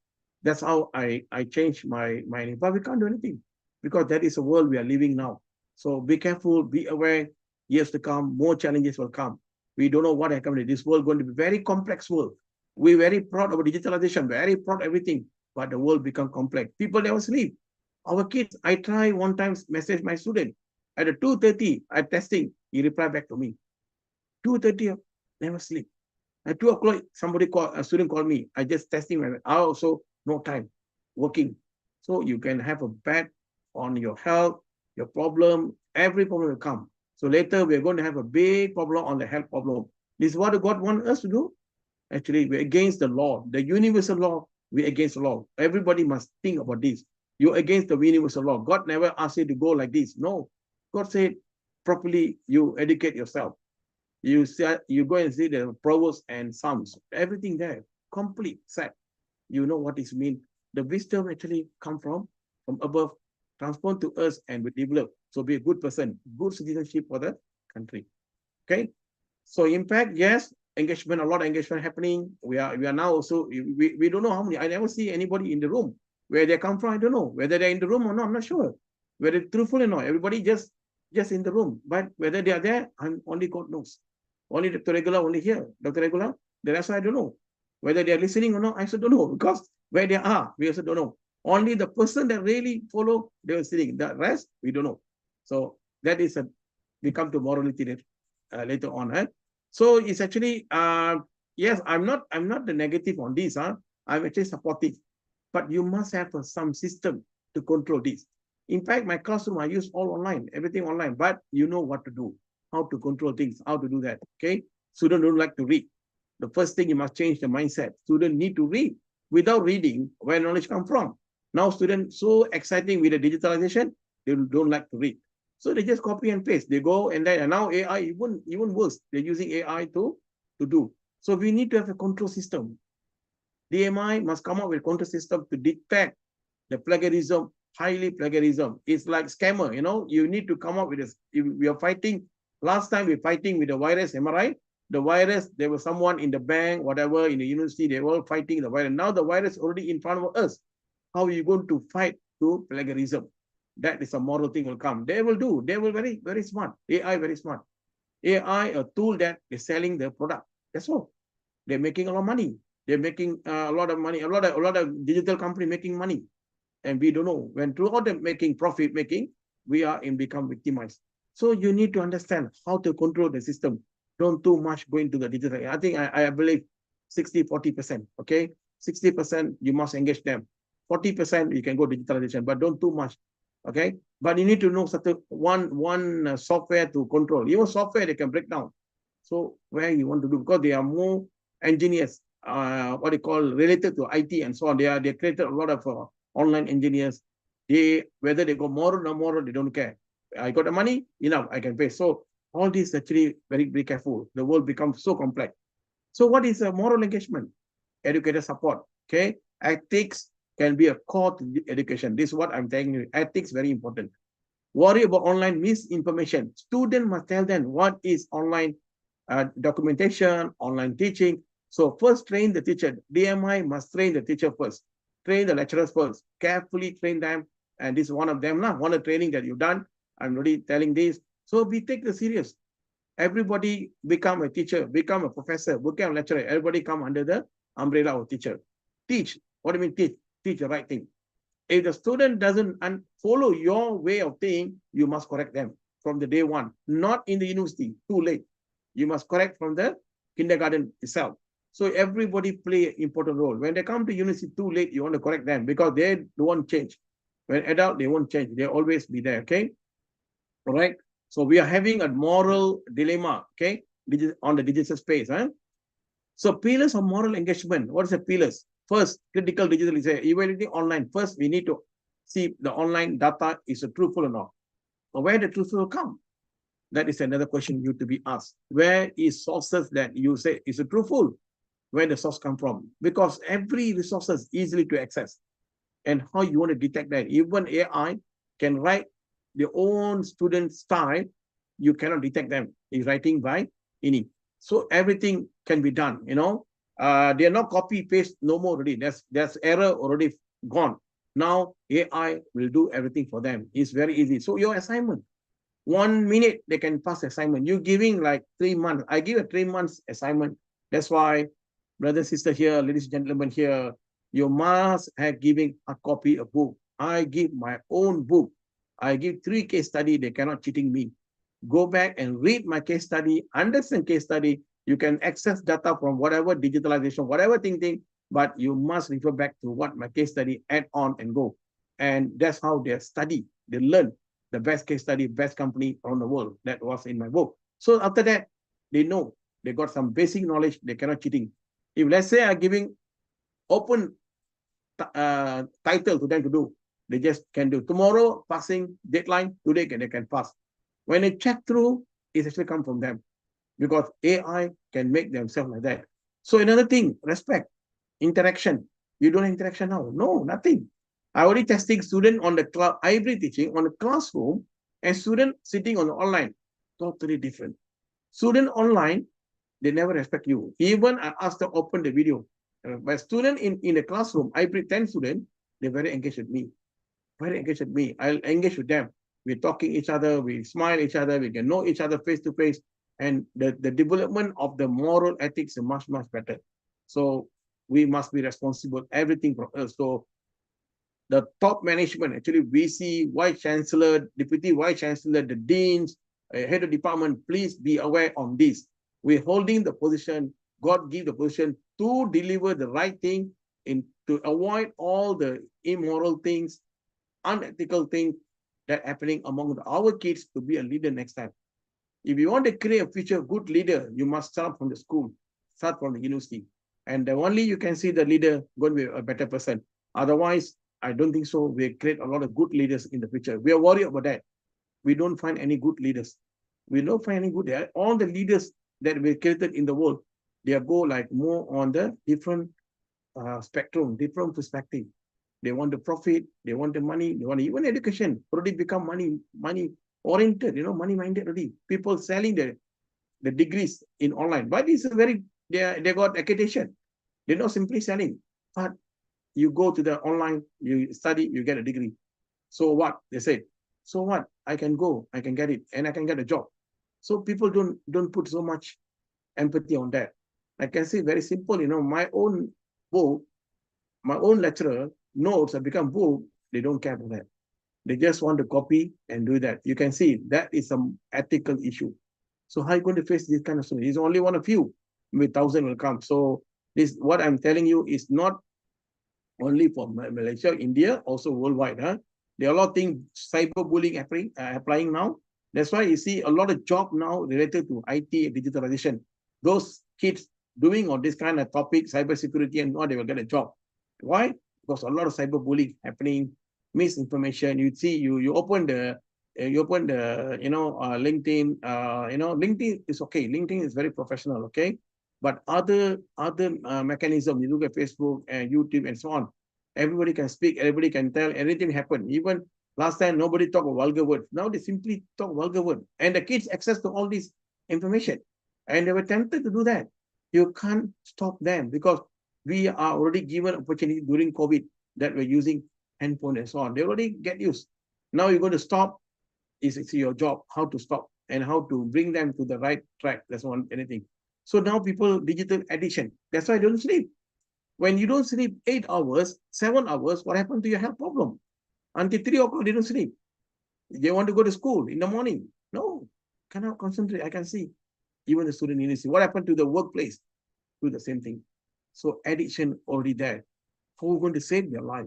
That's how I changed my mind. But we can't do anything, because that is the world we are living now. So be careful, be aware. Years to come, more challenges will come. We don't know what happens in this world. Going to be very complex world. We're very proud of digitalization, very proud of everything, but the world become complex. People never sleep. Our kids, I try one time message my student at 2:30 at testing. He replied back to me. 2:30, never sleep. At 2 o'clock, a student called me. I just testing my, I also no time working. So you can have a bad on your health, your problem, every problem will come. So later we're going to have a big problem on the health problem. This is what God wants us to do. Actually, we're against the law, the universal law. We're against the law. Everybody must think about this. You're against the universal law. God never asked you to go like this. No, God said properly, you educate yourself. You go and see the Proverbs and Psalms, everything there, complete set. You know what it means. The wisdom actually come from above, transformed to us and we develop. So be a good person, good citizenship for the country. Okay. So impact, yes, engagement, a lot of engagement happening. We are now also, we don't know how many. I never see anybody in the room. Where they come from, I don't know. Whether they're in the room or not, I'm not sure. Whether it's truthful or not. Everybody just in the room. But whether they are there, only God knows. Only Dr. Regular, only here. Dr. Regular, the rest I don't know. Whether they are listening or not, I also don't know. Because where they are, we also don't know. Only the person that really follow, they are sitting. The rest, we don't know. So that is we come to morality later on. So it's actually, yes, I'm not the negative on this. I'm actually supportive. But you must have some system to control this. In fact, my classroom, I use all online, everything online, but you know what to do, how to control things, how to do that, okay? Students don't like to read. The first thing, you must change the mindset. Students need to read. Without reading, where knowledge come from? Now students, so exciting with the digitalization, they don't like to read. So they just copy and paste. They go and then, and now AI, even worse, they're using AI to do. So we need to have a control system. DMI must come up with counter system to detect the plagiarism, highly plagiarism. It's like scammer, you know, you need to come up with this. If we are fighting, last time we're fighting with the virus, am I right? The virus, there was someone in the bank, whatever, in the university, they were all fighting the virus. Now the virus already in front of us. How are you going to fight to plagiarism? That is a moral thing will come. They will do. They will very, very smart. AI very smart. AI, a tool that is selling the product. That's all. They're making a lot of money. They're making a lot of money. A lot of digital company making money, and we don't know. When throughout them making profit making, we are in become victimized. So you need to understand how to control the system. Don't too much go into the digital. I think I believe 60-40%. Okay, 60% you must engage them. 40% you can go digitalization, but don't too much. Okay, but you need to know certain one software to control. Even software they can break down. So where you want to do, because they are more engineers, what they call related to IT and so on. They created a lot of online engineers. Whether they go moral or no moral, they don't care. I got the money, enough, I can pay. So all this actually very careful. The world becomes so complex. So what is a moral engagement? Educator support. Okay, ethics can be a core to education. This is what I'm telling you. Ethics very important. Worry about online misinformation. Student must tell them what is online documentation, online teaching. So first train the teacher. DMI must train the teacher first. Train the lecturers first. Carefully train them. And this is one of them, one of the training that you've done. I'm already telling this. So we take the serious. Everybody become a teacher, become a professor, become a lecturer. Everybody come under the umbrella of teacher. Teach. What do you mean teach? Teach the right thing. If the student doesn't follow your way of thinking, you must correct them from the day one. Not in the university, too late. You must correct from the kindergarten itself. So everybody play an important role. When they come to university too late, you want to correct them because they don't change. When adult, they won't change. They'll always be there, okay? All right? So we are having a moral dilemma, okay? On the digital space, huh? So pillars of moral engagement. What is the pillars? First, critical digital is evaluating online. First, we need to see the online data is truthful or not. Or where the truth will come? That is another question you to be asked. Where is sources that you say is truthful? Where the source come from? Because every resource is easily to access. And how you want to detect that? Even AI can write their own student style. You cannot detect them. It's writing by any. So everything can be done, you know. They are not copy paste no more already. There's error already gone. Now AI will do everything for them. It's very easy. So your assignment, 1 minute they can pass assignment. You're giving like 3 months. I give a 3 months assignment. That's why, brother, sister here, ladies and gentlemen here, you must have giving a copy of book. I give my own book. I give 3 case study. They cannot cheating me. Go back and read my case study, understand case study. You can access data from whatever digitalization, whatever thing, but you must refer back to what my case study, add on and go. And that's how they study, they learn the best case study, best company around the world. That was in my book. So after that, they know, they got some basic knowledge, they cannot cheating. If let's say I'm giving open title to them to do, they just can do. Tomorrow, passing deadline, today they can pass. When they check through, it actually come from them because AI can make themselves like that. So another thing, respect, interaction. You don't have interaction now. No, nothing. I already testing student on the hybrid teaching on the classroom and student sitting on the online. Totally different. Student online, they never respect you. Even I asked to open the video. My student in the classroom, hybrid 10 students, they're very engaged with me. Very engaged with me. I'll engage with them. We're talking each other, we smile each other, we can know each other face to face. And the development of the moral ethics is much better. So we must be responsible, everything from us. So the top management, actually VC, Vice Chancellor, Deputy Vice Chancellor, the Deans, Head of Department, please be aware on this. We're holding the position, God give the position to deliver the right thing to avoid all the immoral things, unethical things that happening among our kids to be a leader next time. If you want to create a future good leader, you must start from the school, start from the university. And only you can see the leader going to be a better person. Otherwise, I don't think so. We create a lot of good leaders in the future. We are worried about that. We don't find any good leaders. We don't find any good. All the leaders that we created in the world, they go like more on the different spectrum, different perspective. They want the profit, they want the money, they want even education already become money oriented, money minded already. People selling the degrees in online, but it's a very they got accreditation. They're not simply selling, but you go to the online, you study, you get a degree. So what? They say, so what? I can go, I can get it, and I can get a job. So people don't put so much empathy on that. I can say very simple, my own book, my own lecturer notes have become book, they don't care about that. They just want to copy and do that. You can see that is some ethical issue. So how are you going to face this kind of student? He's only one of few, maybe 1,000 will come. So this, what I'm telling you is not only for Malaysia, India, also worldwide. There are a lot of things, cyberbullying applying now. That's why you see a lot of job now related to IT and digitalization. Those kids doing on this kind of topic, cybersecurity, and what they will get a job. Why? Because a lot of cyberbullying happening, misinformation. You see, you open the LinkedIn. LinkedIn is okay. LinkedIn is very professional. Okay, but other mechanism, you look at Facebook and YouTube and so on. Everybody can speak. Everybody can tell. Anything happen. Even last time nobody talked vulgar words. Now they simply talk vulgar words, and the kids access to all this information, and they were tempted to do that. You can't stop them because we are already given opportunity during COVID that we're using handphone and so on. They already get used. Now you're going to stop. It's your job how to stop and how to bring them to the right track. That's not anything. So now people, digital addiction. That's why they don't sleep. When you don't sleep 8 hours, 7 hours, what happened to your health problem? Until 3 o'clock, they don't sleep. They want to go to school in the morning. No, cannot concentrate. I can see even the student university. What happened to the workplace? Do the same thing. So addiction already there. How are we going to save their life?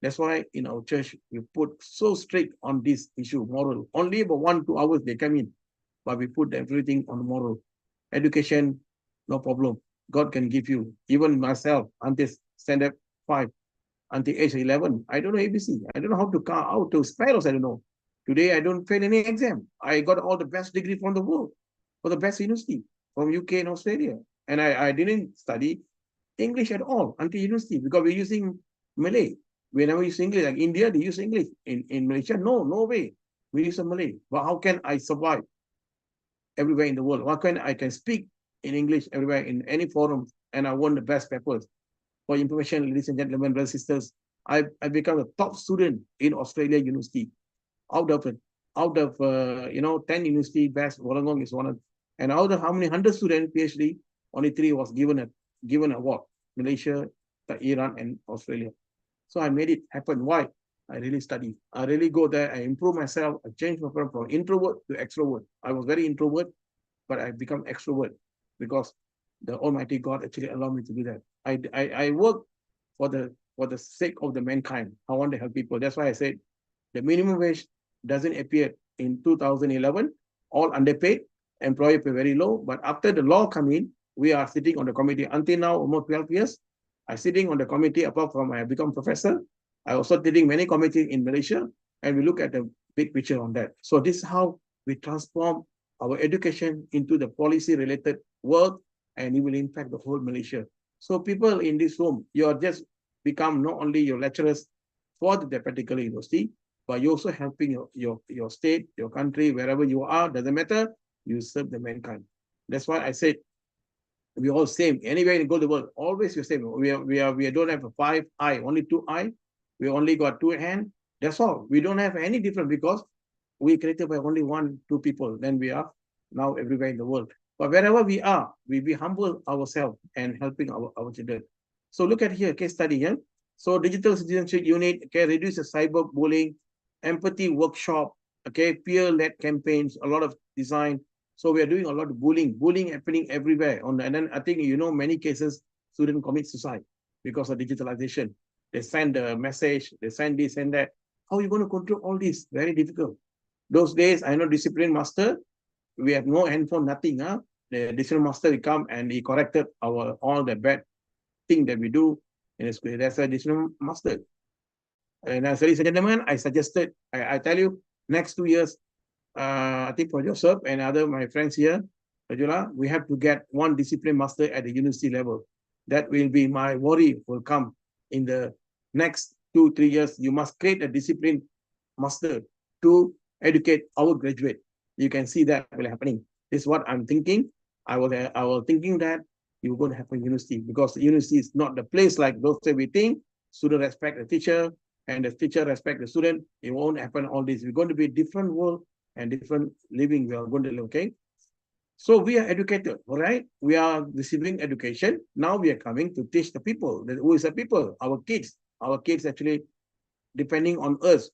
That's why in our church, we put so strict on this issue, moral. Only about 1-2 hours they come in, but we put everything on moral. Education, no problem. God can give you. Even myself, until standard 5, until age 11, I don't know ABC. I don't know how to spell. I don't know. Today, I don't fail any exam. I got all the best degree from the world, for the best university, from UK and Australia. And I didn't study English at all until university because we're using Malay. We never use English. Like India, they use English. In Malaysia, no way. We use Malay. But how can I survive everywhere in the world? How can I can speak in English everywhere in any forum, and I won the best papers? For information, ladies and gentlemen, brothers and sisters, I become a top student in Australia University. Out of 10 university best, Wollongong is one of, and out of how many 100 students PhD, only 3 was given award. Malaysia, Iran, and Australia. So I made it happen. Why? I really study. I really go there. I improve myself. I change my from introvert to extrovert. I was very introvert, but I become extrovert because the Almighty God actually allowed me to do that. I work for the sake of the mankind. I want to help people. That's why I said the minimum wage doesn't appear in 2011. All underpaid. Employer pay very low. But after the law come in, we are sitting on the committee until now, almost 12 years. I'm sitting on the committee. Apart from I become professor, I also sitting many committees in Malaysia, and we look at the big picture on that. So this is how we transform our education into the policy-related work, and it will impact the whole Malaysia. So people in this room, you are just become not only your lecturers for the particular university, but you're also helping your state, your country, wherever you are, doesn't matter, you serve the mankind. That's why I said, we all same. Anywhere you go to the world, always the same. We don't have a 5 eye, only 2 eye. We only got 2 hands. That's all. We don't have any different because we created by only 1-2 people. Then we are now everywhere in the world. But wherever we are, we be humble ourselves and helping our children. So look at here, case study here. So digital citizenship unit, okay, reduce the cyberbullying, empathy workshop, okay, peer-led campaigns, a lot of design. So we are doing a lot of bullying happening everywhere. And then I think, many cases, students commit suicide because of digitalization. They send a message, they send this and that. How are you going to control all this? Very difficult. Those days, I know discipline master, we have no handphone, nothing. The discipline master will come and he corrected all the bad thing that we do in the school. That's a discipline master. And ladies and gentlemen, I suggested, I tell you, next 2 years, I think for Joseph and other my friends here, Rajula, we have to get 1 discipline master at the university level. That will be my worry will come in the next 2-3 years. You must create a discipline master to educate our graduate. You can see that will happening. This is what I'm thinking. I was thinking that you're going to have a university, because the university is not the place like those that we think. Student respect the teacher and the teacher respect the student. It won't happen all this. We're going to be a different world and different living we are going to live, okay? So we are educated, all right? We are receiving education. Now we are coming to teach the people. Who is the people? Our kids. Our kids actually depending on us.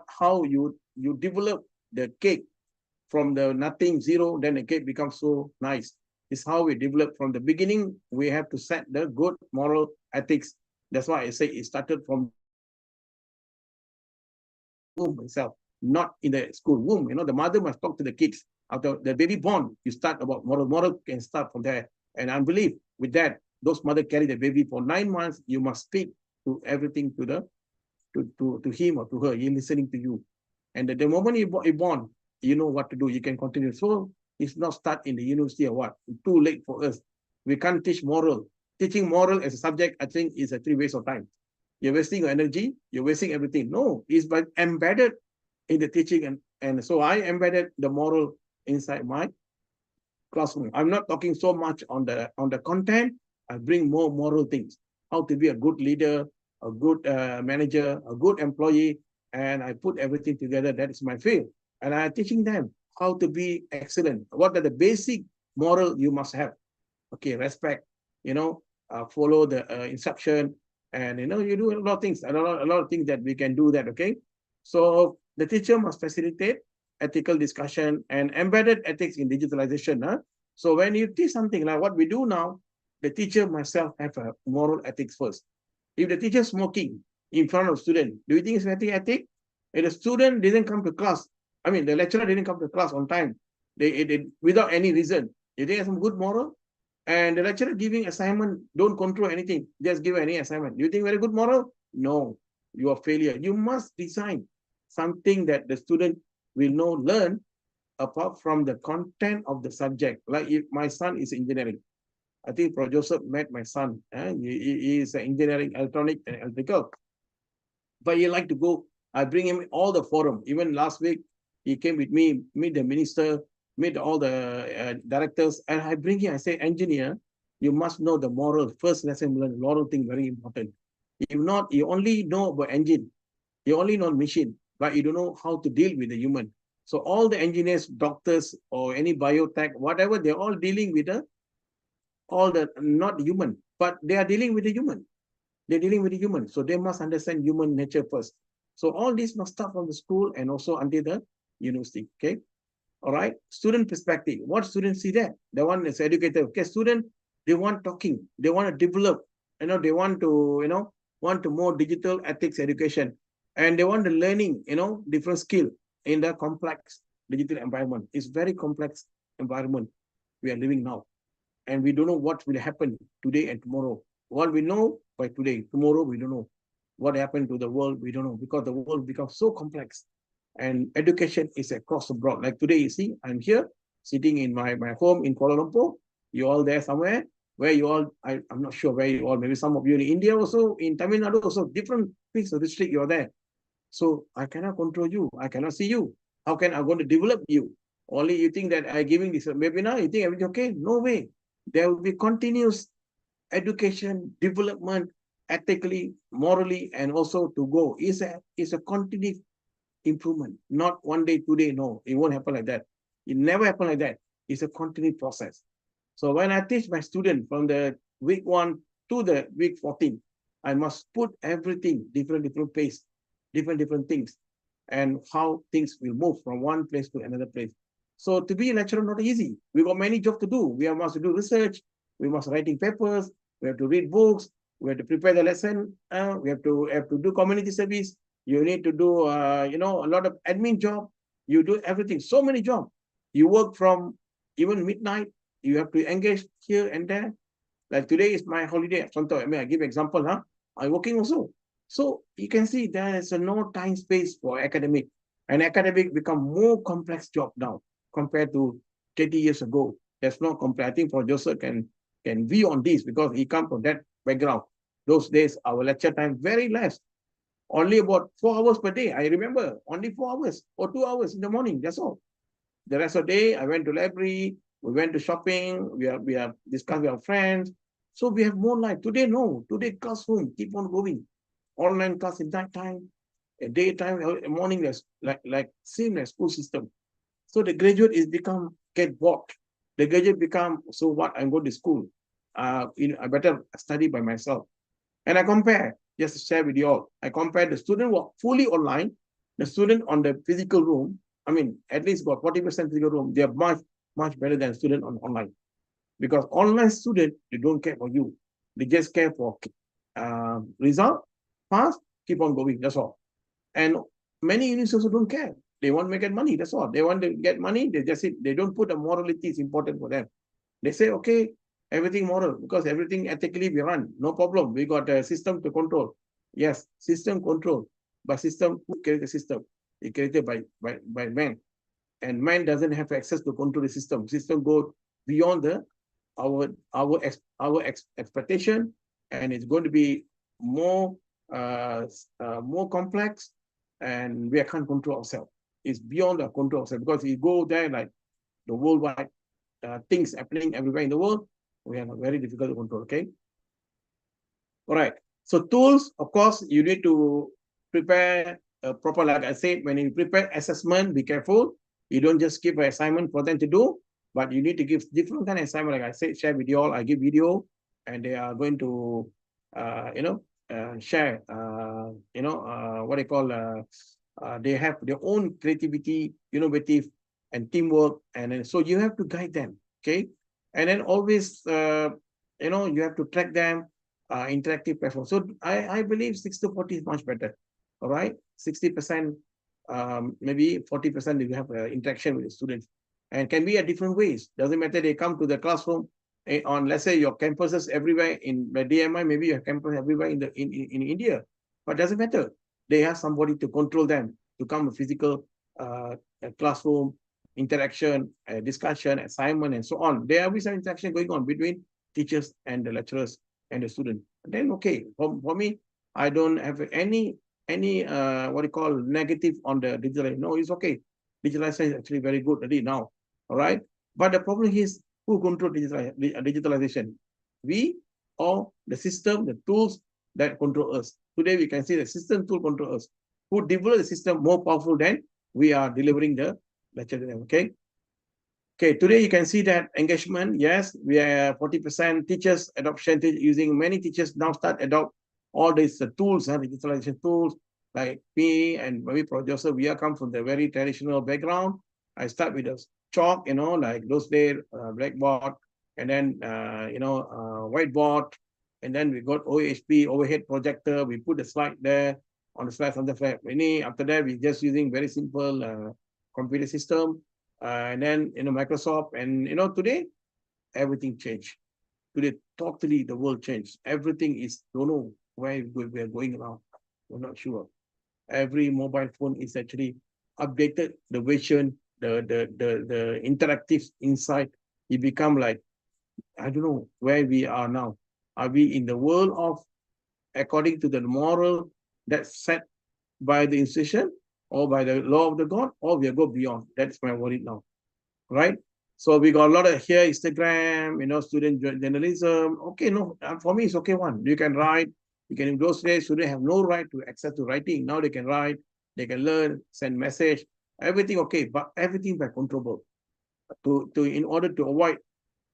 How you develop the cake from the nothing, zero, then the cake becomes so nice. It's how we develop from the beginning. We have to set the good moral ethics. That's why I say it started from womb itself, not in the school womb. You know, the mother must talk to the kids. After the baby born, you start about moral. Moral can start from there. And I believe with that, those mother carry the baby for 9 months. You must speak to everything to him or to her. He's listening to you. And the moment you born, you know what to do. You can continue. So it's not start in the university or what. It's too late for us. We can't teach moral. Teaching moral as a subject, I think, is a 3 waste of time. You're wasting your energy. You're wasting everything. No, it's by embedded in the teaching. And so I embedded the moral inside my classroom. I'm not talking so much on the content. I bring more moral things. How to be a good leader, a good manager, a good employee, and I put everything together. That is my field. And I'm teaching them how to be excellent. What are the basic moral you must have? Okay, respect, follow the instruction, and you do a lot of things, a lot of things that we can do that, okay? So the teacher must facilitate ethical discussion and embedded ethics in digitalization. Huh? So when you teach something like what we do now, the teacher myself have a moral ethics first. If the teacher is smoking in front of student, do you think it's ethic? If the student didn't come to class, I mean, the lecturer didn't come to class on time, they without any reason, you think it's some good moral? And the lecturer giving assignment, don't control anything, just give any assignment. Do you think very good moral? No, you are failure. You must design something that the student will learn apart from the content of the subject. Like if my son is engineering, I think Prof. Joseph met my son. He is engineering, electronic and electrical. But he like to go, I bring him all the forum. Even last week, he came with me, meet the minister, meet all the directors, and I bring him, I say, engineer, you must know the moral. First lesson, learn moral thing, very important. If not, you only know about engine, you only know machine, but you don't know how to deal with the human. So all the engineers, doctors, or any biotech, whatever, they're all dealing with not human, but they are dealing with the human. They're dealing with the human. So they must understand human nature first. So all this must start from the school and also until the university. Okay. All right. Student perspective. What students see there? The one is educated. Okay, student, they want talking. They want to develop. They want to, want to more digital ethics education. And they want the learning, different skill in the complex digital environment. It's very complex environment we are living now. And we don't know what will happen today and tomorrow. What we know by today, tomorrow we don't know. What happened to the world, we don't know, because the world becomes so complex. And education is across the board. Like today, you see, I'm here, sitting in my home in Kuala Lumpur. You all there somewhere? Where you all, I'm not sure where you all, maybe some of you in India also, in Tamil Nadu also, different things of district you're there. So I cannot control you. I cannot see you. How can I going to develop you? Only you think that I'm giving this webinar, you think everything okay? No way. There will be continuous education, development, ethically, morally, and also to go. It's a continuous improvement. Not one day, today, no. It won't happen like that. It never happen like that. It's a continuous process. So when I teach my student from the week 1 to the week 14, I must put everything, different pace, different things, and how things will move from one place to another place. So to be a lecturer, not easy. We got many jobs to do. We must do research. We must writing papers. We have to read books. We have to prepare the lesson. We have to do community service. You need to do, a lot of admin job. You do everything. So many jobs. You work from even midnight. You have to engage here and there. Like today is my holiday. I give example. I'm working also. So you can see there is no time space for academic. And academic become more complex job now compared to 30 years ago. There's no complex. I think Prof. Joseph can can view on this because he come from that background. Those days, our lecture time very less. Only about 4 hours per day. I remember only 4 hours or 2 hours in the morning. That's all. The rest of the day, I went to library. We went to shopping. We have discussed with our friends. So we have more life. Today, no. Today, classroom keep on going. Online class in night time, daytime, morning, like same as school system. So the graduate is get bored. The graduate become, so what? I'm going to school. I better study by myself. And I compare, just to share with you all, I compare the student who are fully online, the student on the physical room, I mean, at least about 40% physical room, they are much, much better than student on online. Because online student, they don't care for you. They just care for result, pass, keep on going, that's all. And many universities also don't care. They want to get money, that's all. They want to get money, they don't put the morality is important for them. They say, okay, everything moral, because everything ethically we run, no problem. We got a system to control. Yes, system control, but system, who created the system? It's created by man. And man doesn't have access to control the system. System goes beyond our expectation, and it's going to be more complex, and we can't control ourselves. It's beyond our control ourselves, because we go there like the worldwide things happening everywhere in the world, we are very difficult to control, okay? All right, so tools, of course, you need to prepare proper, like I said, when you prepare assessment, be careful. You don't just give an assignment for them to do, but you need to give different kind of assignment. Like I said, share with you all, I give video, and they are going to, share, what they call, they have their own creativity, innovative, and teamwork. And so you have to guide them, okay? And then always, you have to track them, interactive platform. So I believe 60-40 is much better, all right? 60%, maybe 40% you have interaction with the students, and can be at different ways. Doesn't matter, they come to the classroom on, let's say, your campuses everywhere in the DMI, maybe you have campus everywhere in India, but doesn't matter. They have somebody to control them, to come to physical classroom, interaction, discussion, assignment, and so on. There will be some interaction going on between teachers and the lecturers and the student. Then, okay, for me, I don't have any negative on the digital. No, it's okay. Digitalization is actually very good already now, all right? But the problem is, who control digitalization? We or the system, the tools that control us? Today, we can see the system tool control us. Who develop the system more powerful than we are delivering the lecture to them, okay? Okay, today you can see that engagement, yes, we are 40% teachers adoption, using many teachers now start adopt all these tools, digitalization tools, like me and maybe Prof. Joseph, we are come from the very traditional background. I start with a chalk, like those days, blackboard, and then, whiteboard, and then we got OHP, overhead projector, we put the slide there, on the slide on the flat. After that, we just using very simple computer system, and then Microsoft, and today everything changed. Today totally the world changed. Everything is, don't know where we are going around. We're not sure. Every mobile phone is actually updated, the version, the interactive inside. It become like, I don't know where we are now. Are we in the world of according to the moral that's set by the institution or by the law of the God, or we go beyond? That's my worry now, right? So we got a lot of here, Instagram, student journalism. Okay, no, for me, it's okay one. You can write, you can, in those days, students have no right to access to writing. Now they can write, they can learn, send message, everything okay, but everything by controllable. In order to avoid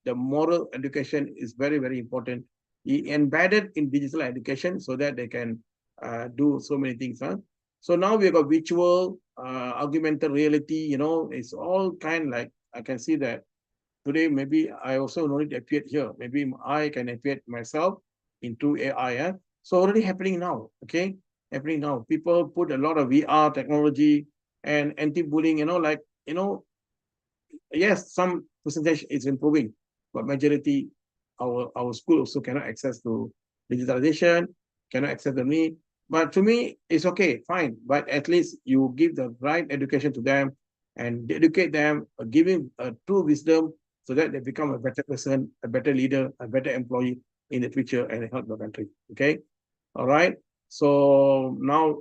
the moral education is very, very important. Embedded in digital education so that they can do so many things. So now we got virtual, augmented reality, it's all kind like, I can see that today, maybe I also know it appeared here. Maybe I can appear myself into AI. So already happening now, okay? Happening now. People put a lot of VR technology and anti-bullying, yes, some percentage is improving, but majority, our school also cannot access to digitalization, cannot access the need. But to me, it's okay, fine. But at least you give the right education to them and educate them, giving true wisdom, so that they become a better person, a better leader, a better employee in the future and help the country. Okay. All right. So now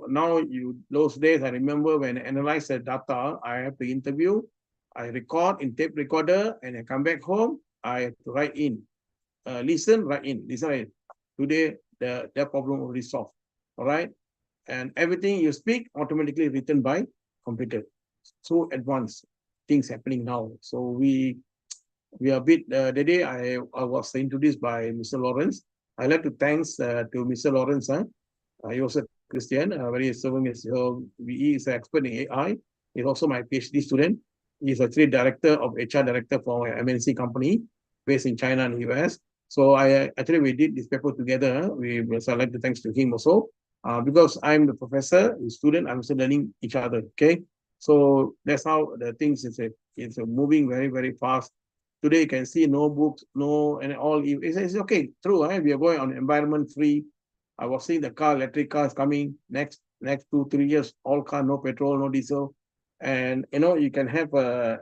those days I remember when I analyze the data, I have to interview, I record in tape recorder, and I come back home, I have to write in. Listen, write in. Listen, write in. Today that problem already solved. All right. And everything you speak automatically written by computer. So advanced things happening now. So we are a bit, the day I was introduced by Mr. Lawrence. I'd like to thanks to Mr. Lawrence. He was a Christian, very serving as he is an expert in AI. He's also my PhD student. He's actually director of HR director for an MNC company based in China and US. So we did this paper together. So I'd like to thanks to him also. Because I'm the professor, the student, I'm also learning each other. Okay. So that's how the things it's moving very, very fast. Today you can see no books, no, and all. It's okay, true. We are going on environment free. I was seeing the electric cars coming next 2-3 years, all car, no petrol, no diesel. And you can have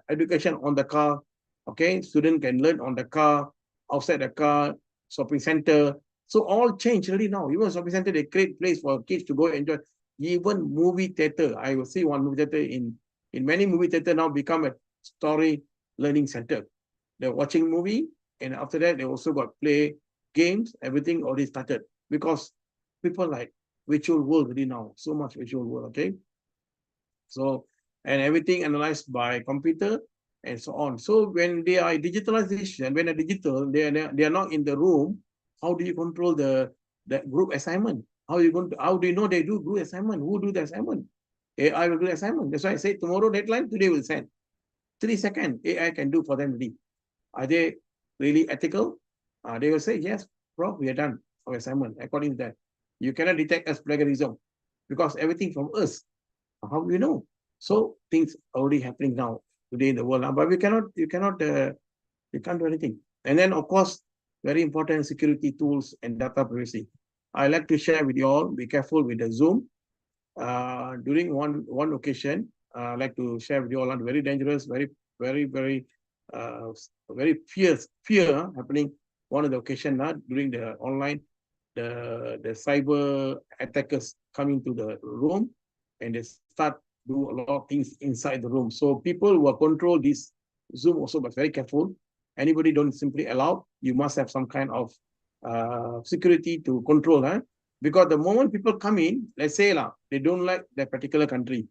education on the car. Okay, student can learn on the car, outside the car, shopping center. So all change already now. Even shopping center, they create place for kids to go enjoy. Even movie theater. I will see one movie theater in many movie theater now become a story learning center. They're watching movie, and after that, they also got play games, everything already started. Because people like virtual world already now. So much virtual world, okay? So, and everything analyzed by computer and so on. So when they are digitalization, when they're digital, they are not in the room. How do you control the group assignment? How do you know they do group assignment? Who do the assignment? AI will do the assignment. That's why I say tomorrow deadline, today will send. 3 seconds, AI can do for them already. Are they really ethical? They will say, yes, Prof, we are done our assignment according to that. You cannot detect as plagiarism because everything from us. How do you know? So things already happening now today in the world. But you can't do anything. And then of course, very important security tools and data privacy. I like to share with you all, be careful with the Zoom. During one occasion, I like to share with you all, very dangerous, very fierce fear happening. One of the occasion during the online, the cyber attackers coming to the room and they start do a lot of things inside the room. So people will control this Zoom also, but very careful. Anybody don't simply allow. You must have some kind of security to control. Because the moment people come in, let's say they don't like that particular country.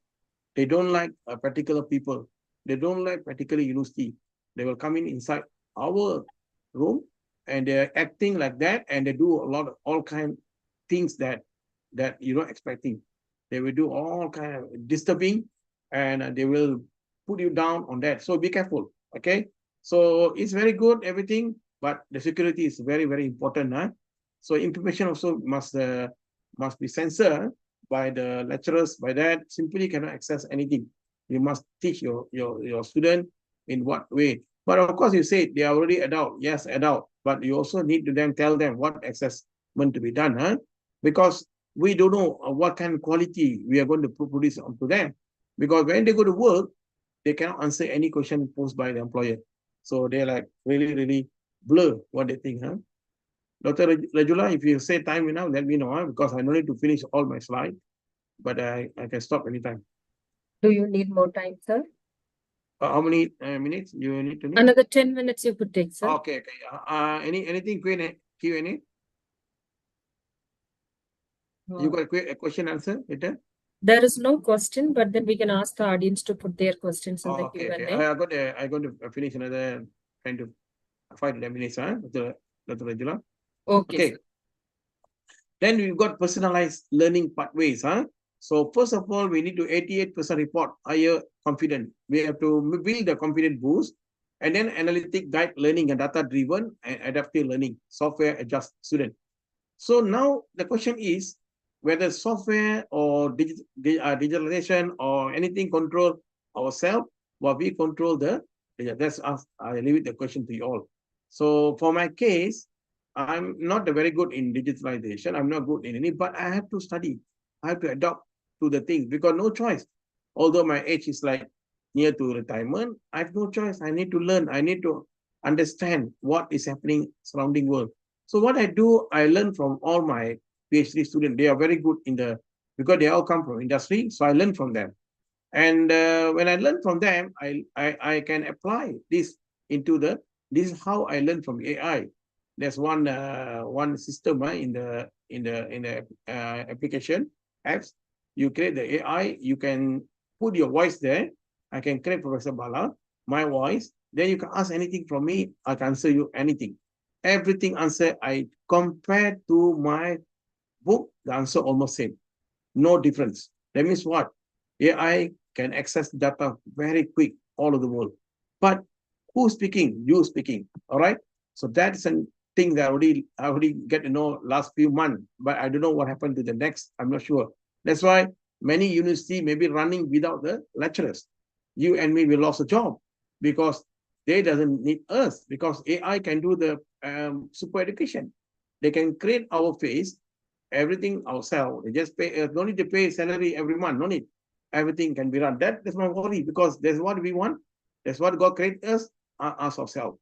They don't like a particular people. They don't like particular university. They will come inside our room and they're acting like that, and they do all kind of things that you're not expecting. They will do all kind of disturbing, and they will put you down on that. So be careful, okay? So it's very good, everything, but the security is very, very important. So information also must be censored by the lecturers. By that, simply cannot access anything. You must teach your student in what way. But of course, you say they are already adult. Yes, adult. But you also need to tell them what assessment to be done. Because we don't know what kind of quality we are going to produce onto them. Because when they go to work, they cannot answer any question posed by the employer. So they're like really, really blur what they think. Dr. Rajula, if you say time enough, let me know, because I don't need to finish all my slides, but I can stop anytime. Do you need more time, sir? How many minutes you need to need? Another 10 minutes you could take, sir. Okay. Anything Q&A? You got a question answer later? There is no question, but then we can ask the audience to put their questions in the Okay. Q&A. I'm going to finish another 5 to 10 minutes, Dr. Rajula. Okay. Okay. Sir. Then we've got personalized learning pathways. So first of all, we need to 88% report higher confidence. We have to build the confidence boost, and then analytic guide learning and data-driven and adaptive learning, software adjust student. So now the question is whether software or digitalization or anything control ourselves, or we control that's us. I leave it the question to you all. So for my case, I'm not very good in digitalization. I'm not good in any, but I have to study. I have to adapt to the things because no choice. Although my age is like near to retirement, I have no choice. I need to learn. I understand what is happening surrounding world. So what I do, I learn from all my PhD students. They are very good because they all come from industry. So I learn from them. And when I learn from them, I can apply this into this is how I learn from AI. There's one system in the application apps. You create the AI, you can put your voice there. I can create Professor Bala, my voice. Then you can ask anything from me. I can answer you anything. Everything answer I compare to my book, the answer almost same. No difference. That means what? AI can access data very quick all over the world. But who's speaking? You speaking. All right. So that's a thing that I already get to know last few months, but I don't know what happened to the next. I'm not sure. That's why many universities may be running without the lecturers. You and me will lost a job because they doesn't need us, because AI can do the super education. They can create our face, everything ourselves. They just pay, no need to pay salary every month, no need. Everything can be run. That's not worry, because that's what we want. That's what God created us ourselves.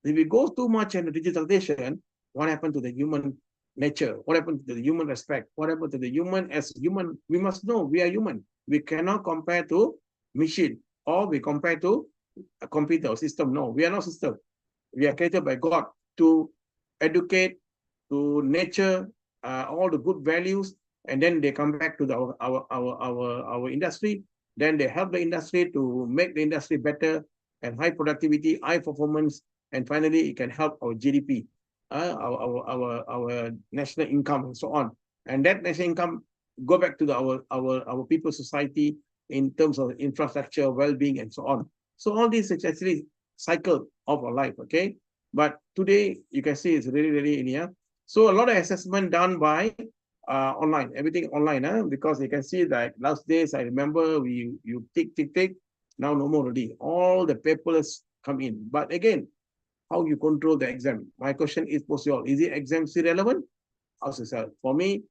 If we go too much into digitalization, what happened to the human nature? What happened to the human respect? What happened to the human as human? We must know we are human. We cannot compare to machine, or we compare to a computer or system. No, we are not system. We are created by God to educate, to nature, all the good values, and then they come back to our industry. Then they help the industry to make the industry better and high productivity, high performance, and finally it can help our GDP, our national income, and so on. And that national income go back to our people society in terms of infrastructure, well-being, and so on. So all this is actually cycle of our life. Okay, but today you can see it's really in here. So a lot of assessment done by online, everything online, because you can see that last days, I remember you tick, now no more already. All the papers come in. But again, how you control the exam? My question is posed, is it exam still relevant? Ask yourself. For me,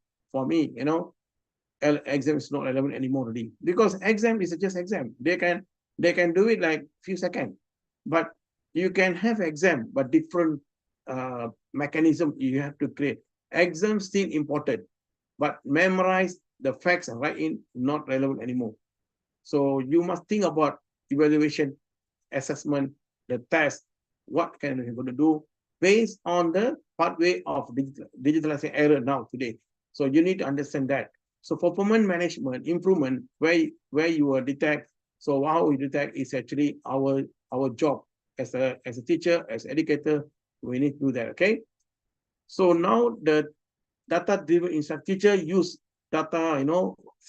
exam is not relevant anymore already, because exam is just exam. They can do it like few seconds, but you can have exam, but different mechanism you have to create. Exam still important, but memorize the facts and write in, not relevant anymore. So you must think about evaluation, assessment, the test, what can we going to do based on the pathway of digitalization error now today. So you need to understand that. So for performance management, improvement, where you will detect, so how we detect is actually our job as a teacher, as educator, we need to do that, okay? So now the data-driven instruction, teacher use data,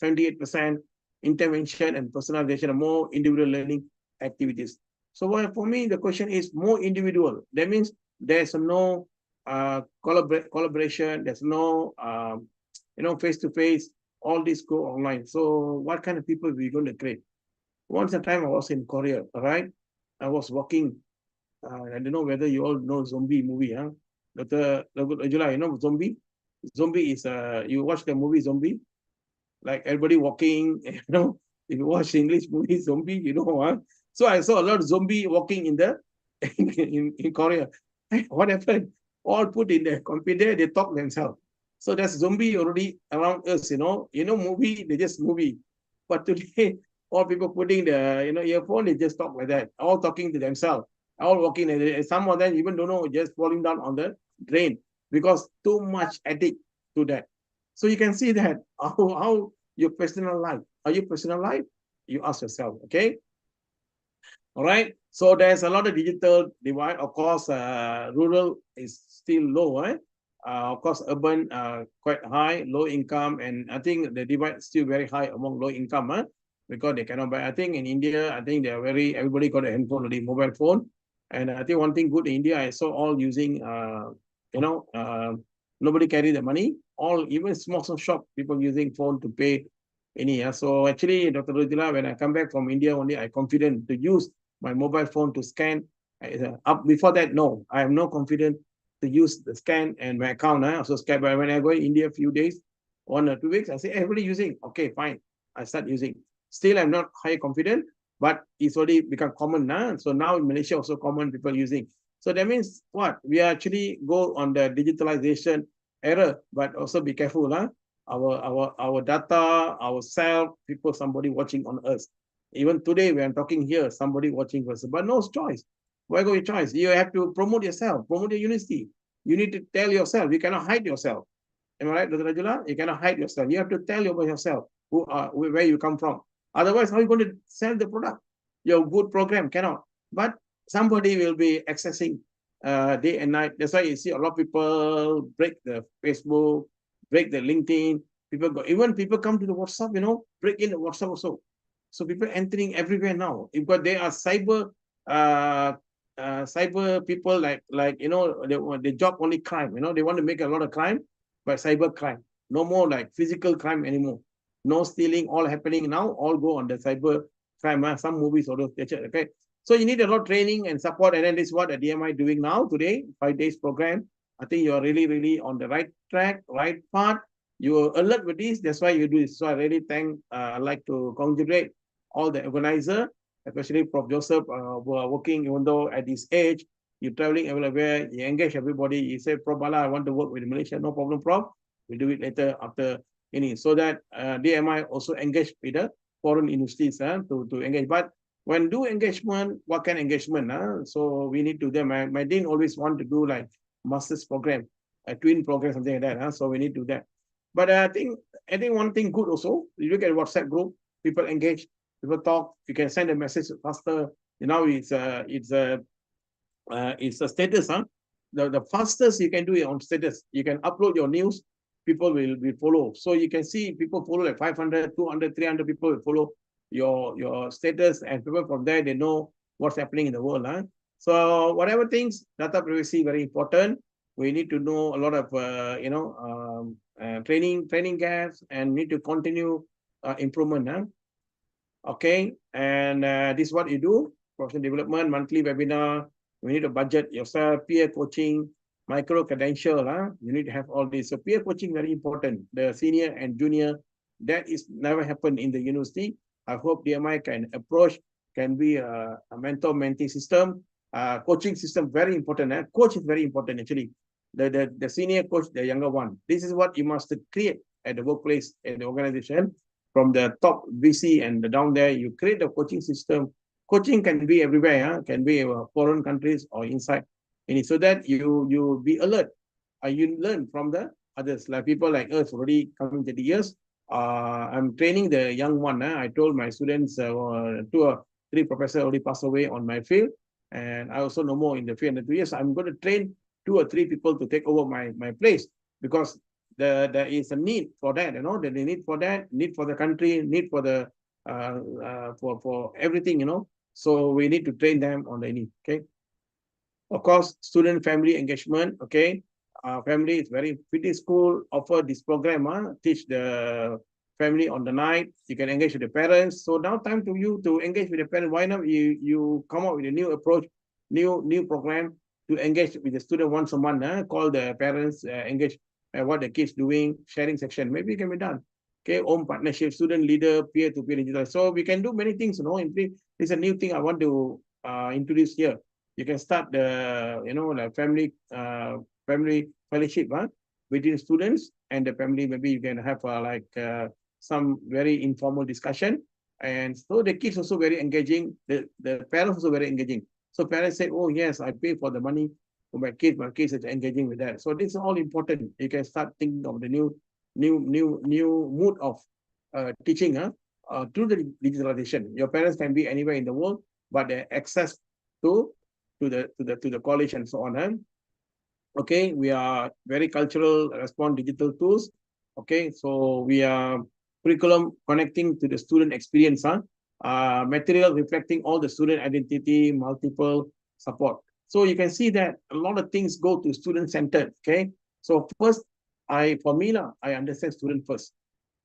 78% intervention and personalization, more individual learning activities. So for me, the question is more individual. That means there's no collaboration, there's no face-to-face, all this go online. So what kind of people we're going to create? Once a time I was in Korea, all right? I was walking, I don't know whether you all know zombie movie, huh? Dr. Rajula, you know zombie? Zombie is, you watch the movie Zombie? Like everybody walking, if you watch English movie Zombie, huh? So I saw a lot of zombie walking in Korea. What happened? All put in the computer, they talk themselves. So that's zombie already around us, movie, they just movie. But today, all people putting the, earphone, they just talk like that, all talking to themselves, all walking. And some of them even don't know, just falling down on the drain because too much addict to that. So you can see that how your personal life, are you personal life? You ask yourself, okay? All right. So there's a lot of digital divide. Of course, rural is still low, eh? Of course, urban quite high, low income, and I think the divide is still very high among low income, because they cannot buy. I think in India, I think everybody got a handphone already, mobile phone, and I think one thing good in India, I saw all using, nobody carry the money. All even small shop people using phone to pay any. So actually, Dr. Rujila, when I come back from India, only I confident to use my mobile phone to scan. Up before that, no, I am no confident to use the scan and my account. Also scan. But when I go in India a few days, 1 or 2 weeks, I say everybody using. Okay, fine. I start using. Still, I'm not high confident, but it's already become common now. So now in Malaysia also common people using. So that means what? We actually go on the digitalization era, but also be careful, huh? Our data, ourself, people, somebody watching on us. Even today, we are talking here, somebody watching us, but no choice. Why go your choice? You have to promote yourself, promote your university. You need to tell yourself, you cannot hide yourself. Am I right, Dr. Rajula? You cannot hide yourself. You have to tell about yourself, where you come from. Otherwise, how are you going to sell the product? Your good program cannot. But somebody will be accessing day and night. That's why you see a lot of people break the Facebook, break the LinkedIn. Even people come to the WhatsApp, break in the WhatsApp also. So people entering everywhere now. Because they are cyber people, like they job only crime. They want to make a lot of crime by cyber crime. No more like physical crime anymore. No stealing, all happening now, all go on the cyber crime. Some movies or those, okay. So you need a lot of training and support, and then this is what the DMI doing now today, 5 days program. I think you are really, really on the right track, right path. You are alert with this. That's why you do this. So I really I'd like to congratulate all the organizer, especially Prof. Joseph, who are working, even though at this age, you're traveling everywhere, you engage everybody. You say, Prof. Bala, I want to work with Malaysia. No problem, Prof. We'll do it later after any. So that DMI also engage with the foreign universities to engage. But when do engagement, what kind of engagement? So we need to do. My dean always want to do like master's program, a twin program, something like that. So we need to do that. But I think one thing good also, you look at WhatsApp group, people engage, people talk, you can send a message faster. It's a status, the fastest you can do it on status. You can upload your news, people will follow. So you can see people follow like 500, 200, 300 people will follow your status, and people from there, they know what's happening in the world. So whatever things, data privacy very important. We need to know a lot of training gaps, and need to continue improvement. Okay, and this is what you do: professional development, monthly webinar. We need to budget yourself, peer coaching, micro credential. You need to have all this. So peer coaching very important. The senior and junior, that is never happened in the university. I hope DMI can be a mentor-mentee system. Coaching system very important. Coach is very important actually. The senior coach, the younger one. This is what you must create at the workplace, at the organization. From the top VC and down there, you create a coaching system. Coaching can be everywhere, can be foreign countries or inside. So that you be alert. You learn from the others, like people like us already coming 30 years. I'm training the young one. I told my students, 2 or 3 professors already passed away on my field. And I also know more in the field. In 2 years, I'm going to train 2 or 3 people to take over my place, because there is a need for that, the need for that, need for the country, need for the for everything, So we need to train them on the need. Okay. Of course, student family engagement. Okay. Family is very pretty. School offer this program, teach the family on the night. You can engage with the parents. So now time to you to engage with the parents. Why not you come up with a new approach, new program to engage with the student once a month. Call the parents, engage what the kids doing, sharing section. Maybe it can be done. Okay, home partnership, student leader, peer-to-peer digital. So we can do many things. It's a new thing I want to introduce here. You can start the like family fellowship between students and the family. Maybe you can have some very informal discussion, and so the kids also very engaging. The parents also very engaging. So parents say, "Oh yes, I pay for the money for my kids is engaging with that." So this is all important. You can start thinking of the new mood of teaching through the digitalization. Your parents can be anywhere in the world, but they access to the college and so on. Okay, we are very cultural response digital tools. Okay, so we are curriculum connecting to the student experience. Material reflecting all the student identity, multiple support. So you can see that a lot of things go to student-centered. Okay, so first, for me, I understand student first.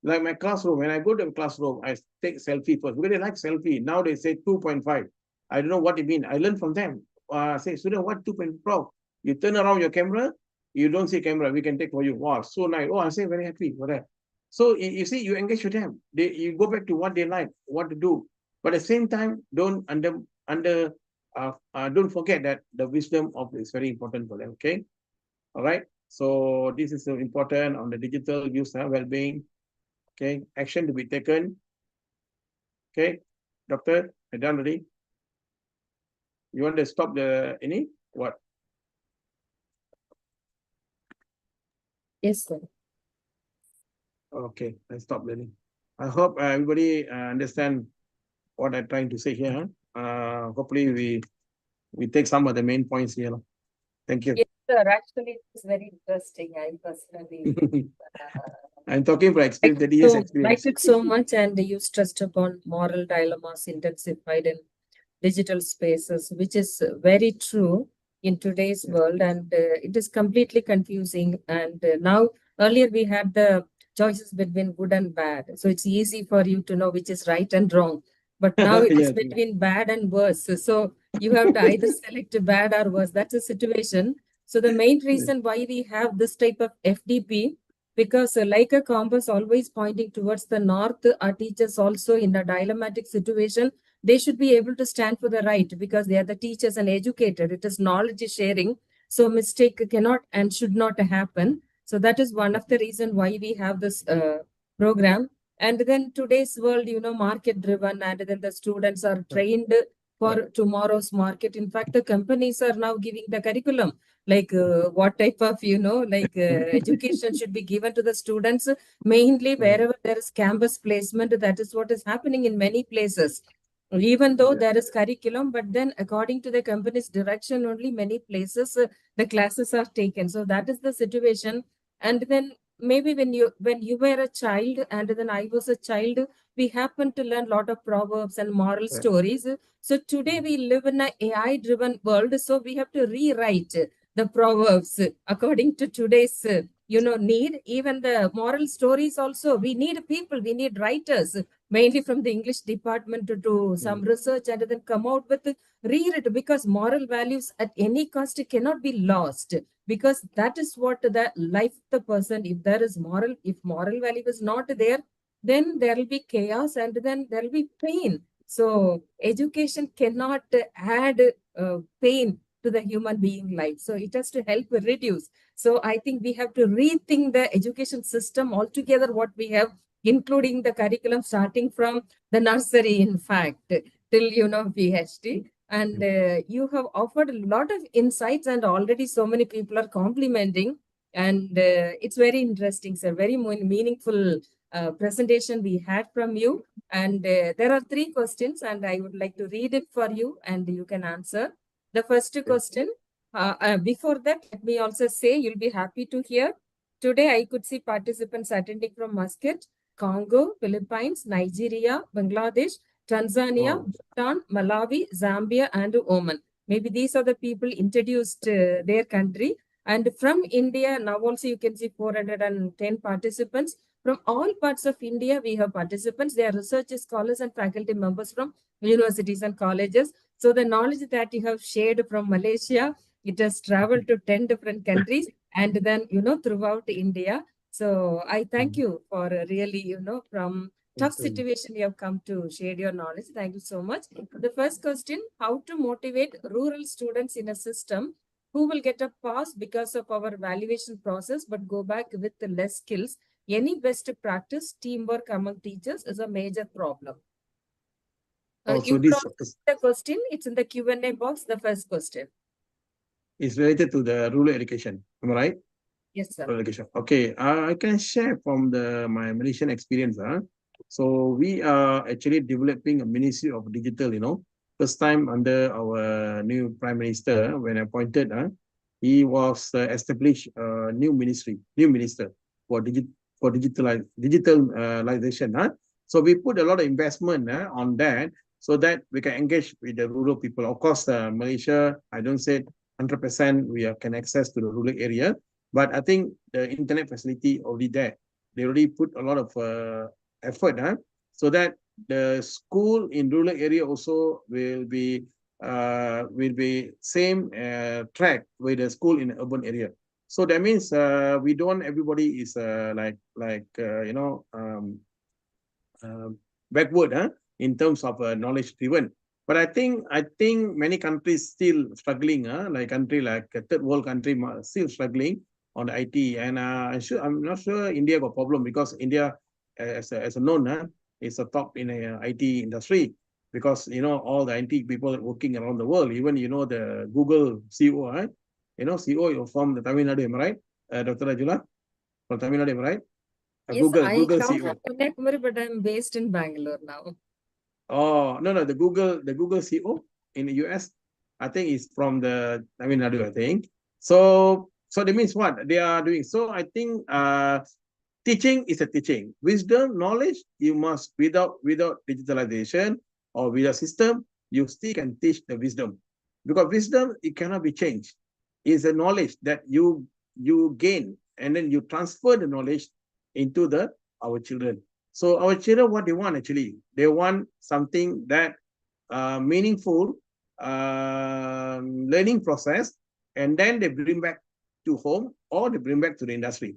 Like my classroom, when I go to a classroom, I take selfie first. Because they like selfie. Now they say 2.5. I don't know what it means. I learn from them. Say, student, what 2.5? You turn around your camera, you don't see camera, we can take for you. Wow, so nice. Oh, I say very happy for that. So you see, you engage with them. You go back to what they like, what to do. But at the same time, don't don't forget that the wisdom of is very important for them. Okay. All right. So this is important on the digital use, well-being. Okay. Action to be taken. Okay. Doctor, I done already. You want to stop the any what? Yes, sir. Okay, I stop learning. I hope everybody understand what I'm trying to say here. Hopefully we take some of the main points here. Thank you. Yes, sir. Actually, it's very interesting. I personally I'm talking for experience, liked 30 years so, experience. liked it so much, and you stressed upon moral dilemmas intensified in digital spaces, which is very true in today's Yes. world, and it is completely confusing. And now, earlier we had the choices between good and bad, so it's easy for you to know which is right and wrong. But now it is Yes. between bad and worse, so you have to either select bad or worse. That's the situation. So the main reason why we have this type of FDP, because like a compass always pointing towards the north, our teachers also in a dilemmatic situation, they should be able to stand for the right because they are the teachers and educated. It is knowledge sharing. So mistake cannot and should not happen. So that is one of the reason why we have this program. And then today's world, market driven, and then the students are trained for tomorrow's market. In fact, the companies are now giving the curriculum, like what type of, education should be given to the students, mainly wherever there is campus placement. That is what is happening in many places. Even though there is curriculum, but then according to the company's direction, only many places the classes are taken. So that is the situation. And then maybe when you were a child and then I was a child, we happened to learn a lot of proverbs and moral stories. So today we live in an AI driven world, so we have to rewrite the proverbs according to today's need. Even the moral stories also, we need people, we need writers, mainly from the English department, to do some research and then come out with read, because moral values at any cost cannot be lost, because that is what the life of the person. If there is moral, if moral value is not there, then there will be chaos and then there will be pain. So education cannot add pain to the human being life. So it has to help reduce. So I think we have to rethink the education system altogether, what we have, including the curriculum, starting from the nursery, in fact, till, PhD. And you have offered a lot of insights, and already so many people are complimenting. And it's very interesting, sir. Very meaningful presentation we had from you. And there are 3 questions, and I would like to read it for you, and you can answer. The first question, before that, let me also say you'll be happy to hear. Today, I could see participants attending from Muscat, Congo, Philippines, Nigeria, Bangladesh, Tanzania, Bhutan, Malawi, Zambia, and Oman. Maybe these are the people introduced their country. And from India, now also you can see 410 participants. From all parts of India, we have participants. They are research scholars and faculty members from universities and colleges. So the knowledge that you have shared from Malaysia, it has traveled to 10 different countries and then, throughout India. So I thank you for really, from tough situation you have come to share your knowledge. Thank you so much. The first question, how to motivate rural students in a system who will get a pass because of our valuation process but go back with less skills? Any best practice, teamwork among teachers is a major problem. So You this the question, it's in the Q&A box, the first question. is related to the rural education. Am I right? Yes, sir. Rural education. Okay. I can share from my Malaysian experience. So we are actually developing a Ministry of Digital, first time under our new Prime Minister when appointed. He was established a new minister for digitalization. So we put a lot of investment on that so that we can engage with the rural people. Of course, Malaysia, I don't say 100% we can access to the rural area, but I think the internet facility already there. They already put a lot of effort, so that the school in rural area also will be same track with the school in urban area. So that means we don't everybody is backward in terms of knowledge driven. But I think many countries still struggling, like country like a third world country still struggling on the IT. And I'm not sure India got problem because India, as a known, is a top in the IT industry because all the IT people working around the world. Even the Google CEO, right? CEO from the Tamil Nadu, am I right? Dr. Rajula from Tamil Nadu, am I right? Yes, Google I Google come CEO. from Kanyakumari, but I'm based in Bangalore now. Oh, no, the Google CEO in the US, I think is from the Tamil Nadu, I think. So that means what they are doing. So I think teaching is a teaching. Wisdom, knowledge, you must without digitalization or without system, you still can teach the wisdom. Because wisdom, it cannot be changed. It's a knowledge that you gain and then you transfer the knowledge into our children. So our children, what they want actually, they want something that meaningful learning process, and then they bring back to home or they bring back to the industry.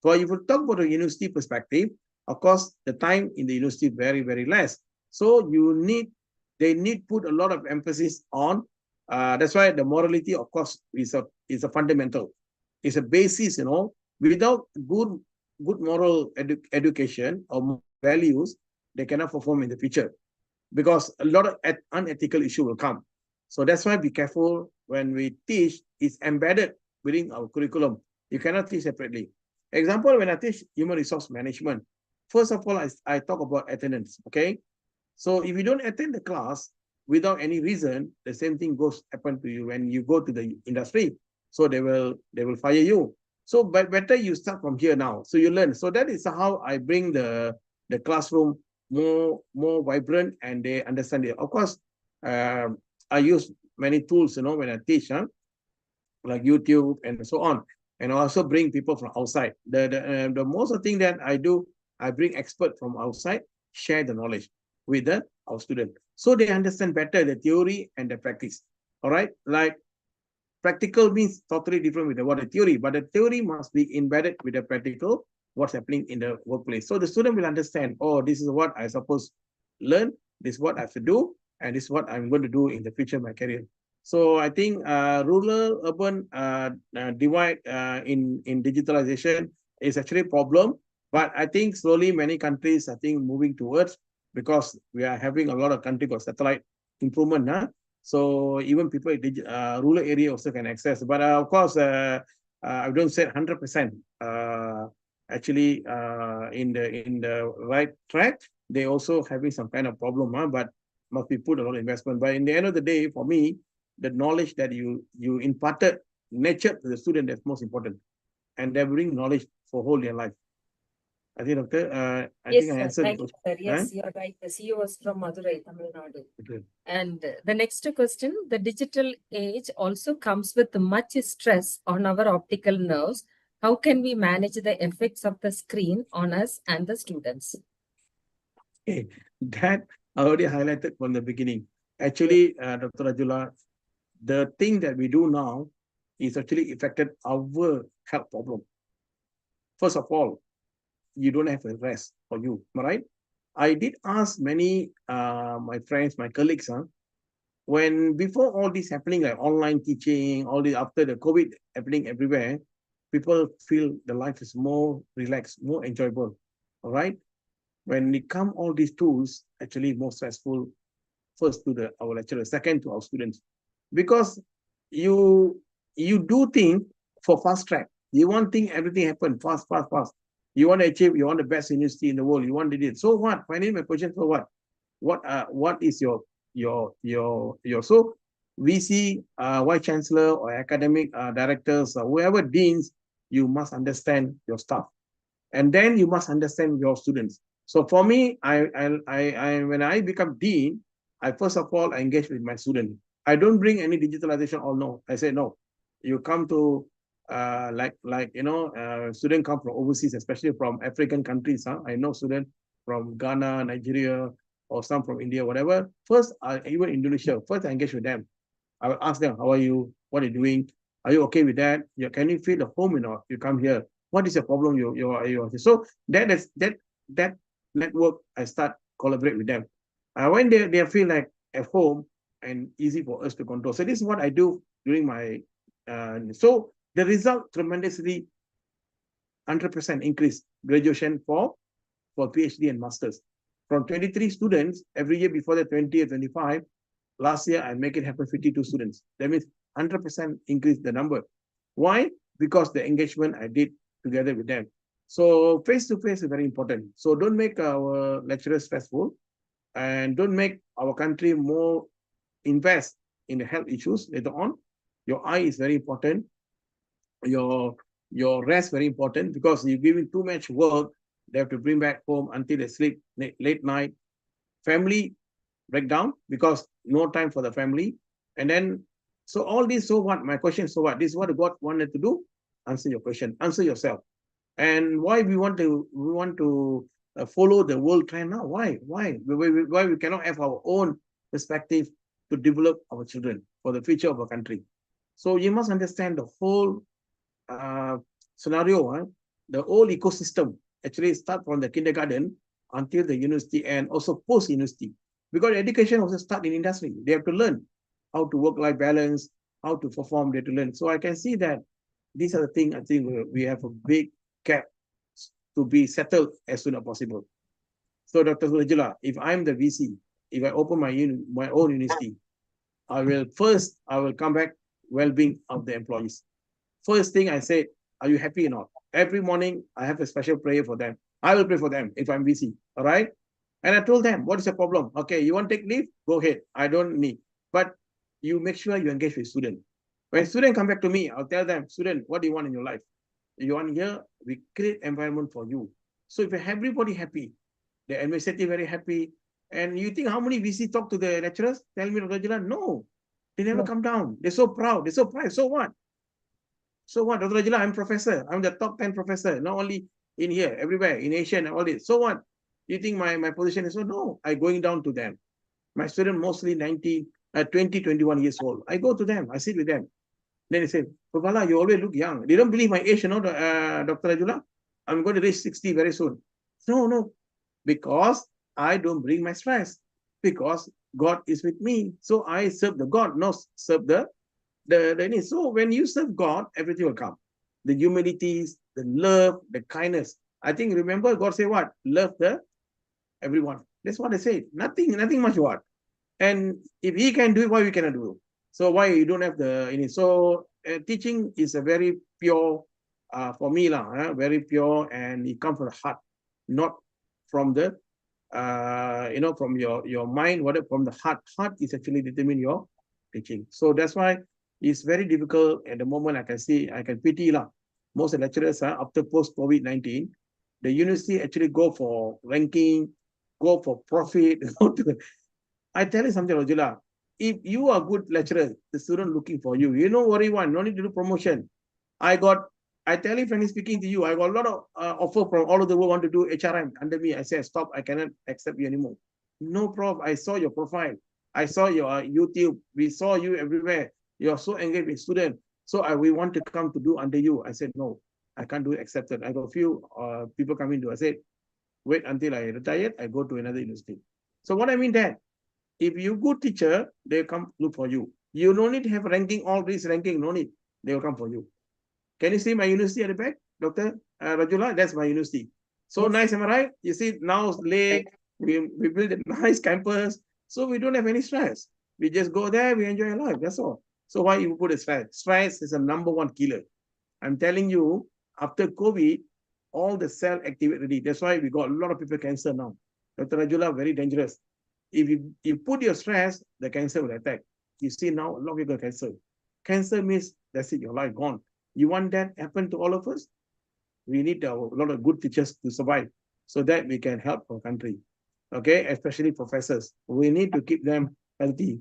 So if you talk about the university perspective, of course, the time in the university very, very less. So they need put a lot of emphasis on. That's why the morality, of course, is a fundamental. It's a basis. Without good moral education or values, they cannot perform in the future because a lot of unethical issue will come. So that's why be careful when we teach. It's embedded within our curriculum. You cannot teach separately. Example, when I teach human resource management, first of all, I talk about attendance. Okay, so if you don't attend the class without any reason, the same thing happen to you when you go to the industry. So they will fire you. So but better you start from here now. So you learn. So that is how I bring the classroom more vibrant and they understand it. Of course, I use many tools, when I teach, like YouTube and so on. And I also bring people from outside. The most of the thing that I do, I bring experts from outside, share the knowledge with our students. So they understand better the theory and the practice. All right? Like practical means totally different with what the theory, but the theory must be embedded with the practical, what's happening in the workplace. So the student will understand, oh, this is what I supposed to learn, this is what I have to do, and this is what I'm going to do in the future of my career. So I think rural urban divide in digitalization is actually a problem, but I think slowly many countries I think moving towards, because we are having a lot of countries got satellite improvement. So even people in rural area also can access. But of course, I don't say 100% actually in the right track. They also having some kind of problem, but must be put a lot of investment. But in the end of the day, for me, the knowledge that you imparted, nurtured to the student, that's most important. And they bring knowledge for whole their life. I think, Doctor, I Yes, think I sir. answered Thank the you, question. sir. Yes, you're right. The CEO was from Madurai, Tamil Nadu. Okay. And the next question, the digital age also comes with much stress on our optical nerves. How can we manage the effects of the screen on us and the students? Okay, that I already highlighted from the beginning. Actually, Dr. Rajula, the thing that we do now is actually affected our health problem. First of all, you don't have a rest for you, right? I did ask many my friends, my colleagues, when before all this happening, like online teaching, all this after the COVID happening everywhere, people feel the life is more relaxed, more enjoyable. All right. When it come all these tools, actually more stressful. First to our lecturers, second to our students, because you do things for fast track. You want everything happen fast. You want to achieve, you want the best university in the world. You want to do it. So what? Finally, my question for what? What is your so VC, Vice Chancellor or academic directors or whoever deans, you must understand your staff, and then you must understand your students. So for me, I when I become dean, I first of all engage with my student. I don't bring any digitalization or no. I say no. You come to student come from overseas, especially from African countries. I know students from Ghana, Nigeria, or some from India, whatever. First, even Indonesia. First, I engage with them. I will ask them, how are you? What are you doing? Are you okay with that? Can you feel the home you come here? What is your problem? So that network, I start collaborate with them. When they feel like at home and easy for us to control. So this is what I do during my, so the result tremendously 100% increase graduation for PhD and masters. From 23 students every year before the 20 or 25, last year I make it happen 52 students. That means 100% increase the number. Why? Because the engagement I did together with them. So face-to-face is very important. So don't make our lecturers stressful and don't make our country more invest in the health issues later on. Your eye is very important. Your rest very important because you're giving too much work. They have to bring back home until they sleep late night. Family breakdown because no time for the family. And then, so all this, so what? My question, so what? This is what God wanted to do. Answer your question. Answer yourself. And why we want to follow the world trend now? Why we cannot have our own perspective to develop our children for the future of our country? So you must understand the whole scenario. The whole ecosystem actually start from the kindergarten until the university and also post-university. Because education also start in industry. They have to learn how to work-life balance, how to perform, they have to learn. So I can see that these are the things I think we have a big gap to be settled as soon as possible. So Dr. Rajula, if I'm the VC, if I open my own university, I will come back well-being of the employees. First thing I say, are you happy or not? Every morning I have a special prayer for them. I will pray for them if I'm VC. All right. And I told them, what is the problem? Okay, you want to take leave? Go ahead. I don't need. But you make sure you engage with students. When students come back to me, I'll tell them, student, what do you want in your life? You want here, we create environment for you. So if everybody happy, the administrative very happy, and you think how many VC talk to the lecturers? Tell me, Dr. No, they never come down. They're so proud. They're so proud. So what? So what, Dr. Rajula, I'm professor. I'm the top 10 professor, not only in here, everywhere, in Asia and all this. So what? You think my position is so? No, I'm going down to them. My student mostly 20, 21 years old. I go to them, I sit with them. Then they say, Bala, you always look young. They don't believe my age, Dr. Rajula. I'm going to reach 60 very soon. No, because I don't bring my stress. Because God is with me. So I serve the God, not serve the need. So when you serve God, everything will come. The humilities, the love, the kindness. I think, remember, God say what? Love everyone. That's what I say. Nothing much what. And if He can do it, why we cannot do it? So why you don't have the so teaching is a very pure for me very pure, and it comes from the heart, not from the from your mind, whatever, from the heart. Heart is actually determine your teaching. So that's why it's very difficult at the moment. I can pity most of the lecturers after post-COVID-19, the university actually go for ranking, go for profit. I tell you something, Rajula. If you are a good lecturer, the student looking for you. You don't worry no need to do promotion. I tell you, frankly speaking to you, I got a lot of offer from all over the world want to do HRM under me. I said, stop, I cannot accept you anymore. No problem. I saw your profile. I saw your YouTube. We saw you everywhere. You're so engaged with students. So we want to come to do under you. I said, no, I can't do it, accepted. I got a few people coming to. I said, wait until I retire, I go to another university. So what I mean that, if you're good teacher, they come look for you. You don't need to have ranking, all this ranking, no need. They will come for you. Can you see my university at the back, Dr. Rajula? That's my university. So nice, am I right? You see, now late, we build a nice campus, so we don't have any stress. We just go there, we enjoy our life, that's all. So why you put a stress? Stress is a #1 killer. I'm telling you, after COVID, all the cell activity, that's why we got a lot of people cancer now. Dr. Rajula, very dangerous. If you put your stress, the cancer will attack. You see now, a lot of people got cancer. Cancer means, that's it, your life gone. You want that happen to all of us? We need a lot of good teachers to survive so that we can help our country. Okay, especially professors. We need to keep them healthy.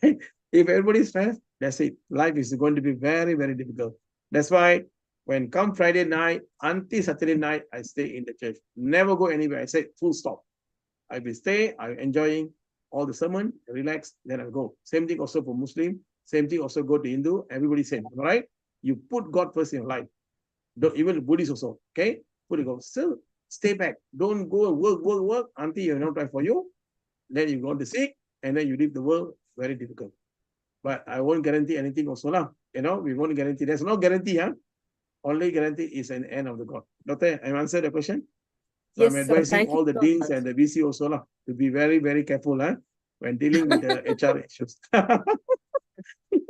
If everybody's stressed, that's it. Life is going to be very, very difficult. That's why when come Friday night, until Saturday night, I stay in the church. Never go anywhere. I say full stop. I will stay, I'm enjoying all the sermon, relax, then I'll go. Same thing also for Muslim, same thing also go to Hindu, everybody same, all right? You put God first in your life. Don't, even Buddhists also, okay? Put it go. Still stay back. Don't go work until you have no time for you. Then you go to sick, and then you leave the world, very difficult. But I won't guarantee anything also lah. You know, we won't guarantee. There's no guarantee, huh? Only guarantee is an end of the God. Doctor, I answered the question? So I'm Yes, sir. advising Thank you all the so deans much. and the VC also lah, to be very, very careful when dealing with the HR issues.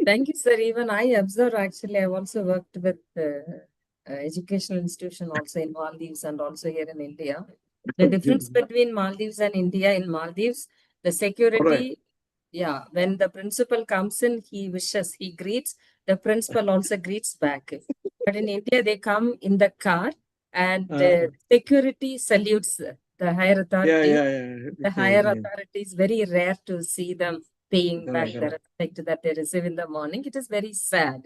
Thank you, sir. Even I observe, actually, I've also worked with educational institution also in Maldives and also here in India. The difference between Maldives and India, in Maldives, the security, yeah, when the principal comes in, he wishes, he greets, the principal also greets back. But in India, they come in the car and security salutes the higher authority. The higher authority is very rare to see them paying back the respect that they receive in the morning. It is very sad.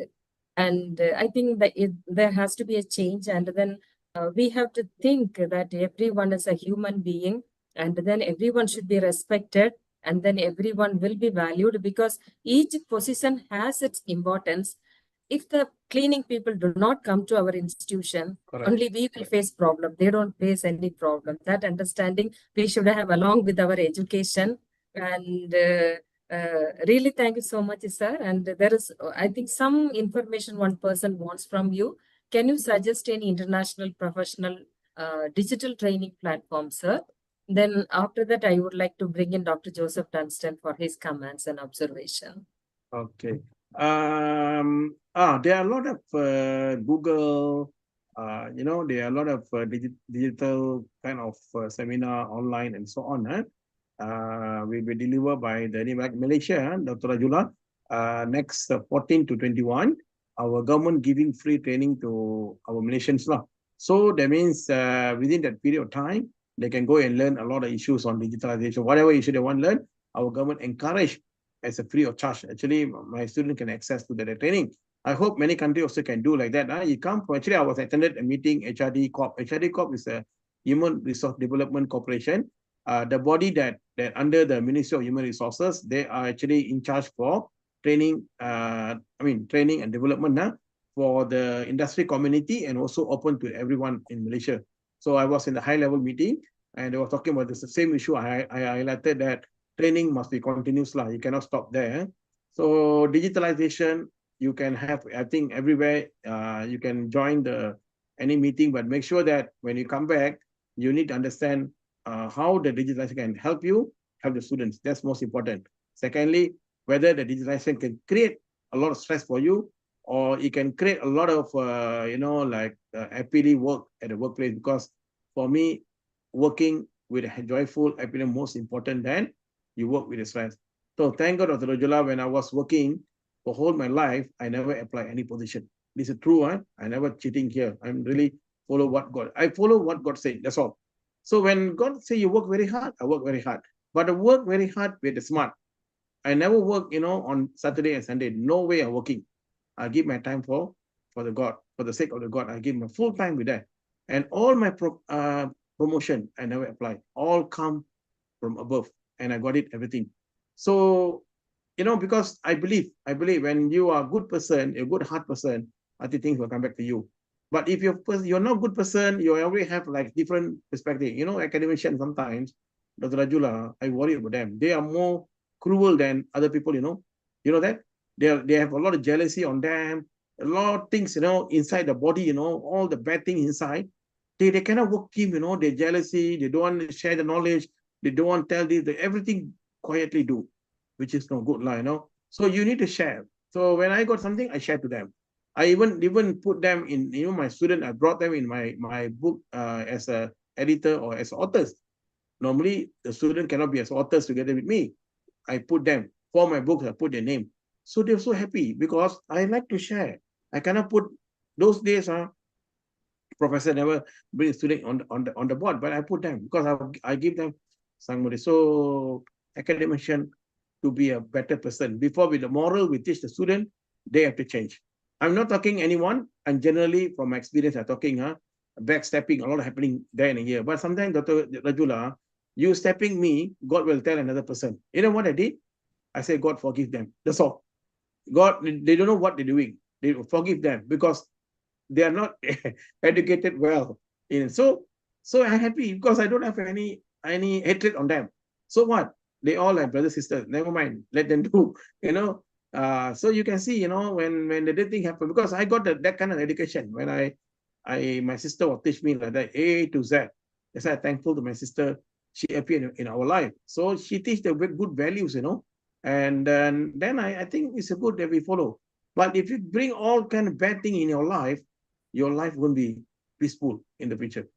And I think that there has to be a change. And then we have to think that everyone is a human being, and then everyone should be respected, and then everyone will be valued, because each position has its importance. If the cleaning people do not come to our institution, only we will face problem. They don't face any problem. That understanding we should have along with our education. And really, thank you so much, sir. And there is, I think, some information one person wants from you. Can you suggest any international professional digital training platform, sir? Then after that, I would like to bring in Dr. Joseph Dunstan for his comments and observation. Okay. There are a lot of Google, there are a lot of digital kind of seminar online and so on. Will be delivered by the Malaysia, Dr. Rajula, next 14 to 21. Our government giving free training to our Malaysians. So that means within that period of time, they can go and learn a lot of issues on digitalization. Whatever issue they want to learn, our government encourage as a free of charge. Actually, my student can access to the training. I hope many countries also can do like that. You come for, actually, I was attended a meeting, HRD Corp. HRD Corp is a Human Resource Development Corporation. The body that under the Ministry of Human Resources, they are actually in charge for training, training and development for the industry community, and also open to everyone in Malaysia. So I was in the high-level meeting, and they were talking about the same issue. I highlighted that training must be continuous. You cannot stop there. So digitalization, you can have, I think, everywhere. You can join any meeting, but make sure that when you come back, you need to understand how the digitalization can help you, help the students. That's most important. Secondly, whether the digitalization can create a lot of stress for you, or it can create a lot of, happily work at the workplace. Because for me, working with a joyful, happy, most important than you work with a stress. So thank God, Dr. Rajula, when I was working for whole my life, I never applied any position. This is true. I never cheating here. I'm really follow what God. I follow what God said. That's all. So when God say you work very hard, I work very hard. But I work very hard with the smart. I never work, on Saturday and Sunday. No way I'm working. I give my time for the God, for the sake of the God. I give my full time with that. And all my promotion, I never apply. All come from above, and I got it, everything. So, because I believe when you are a good person, a good heart person, I think things will come back to you. But if you're not a good person, you already have like different perspective. Academicians sometimes, Dr. Rajula, I worry about them. They are more cruel than other people, You know that? They have a lot of jealousy on them, a lot of things, inside the body, all the bad things inside. They cannot work team, they're jealousy, they don't want to share the knowledge, they don't want to tell this, they everything quietly do, which is no good, So you need to share. So when I got something, I share to them. I even put them in, my student, I brought them in my book as a editor or as authors. Normally, the student cannot be as authors together with me. I put them, for my books, I put their name. So they're so happy because I like to share. I cannot put, those days, professor never bring a student on the board, but I put them because I give them somebody. So academician, to be a better person. Before with the moral we teach the student, they have to change. I'm not talking anyone, and generally from my experience, I'm talking backstepping, a lot happening there and here. But sometimes, Dr. Rajula, you stepping me, God will tell another person. You know what I did? I say, God forgive them. That's all. God, they don't know what they're doing. They forgive them because they are not educated well. So I'm happy because I don't have any hatred on them. So what? They all like brother, sister. Never mind, let them do. So you can see, when the thing happened, because I got that kind of education when my sister will teach me like that, A to Z. That's why I'm thankful to my sister. She appeared in our life, so she teach the good values, and then I think it's a good that we follow. But if you bring all kind of bad thing in your life won't be peaceful in the future.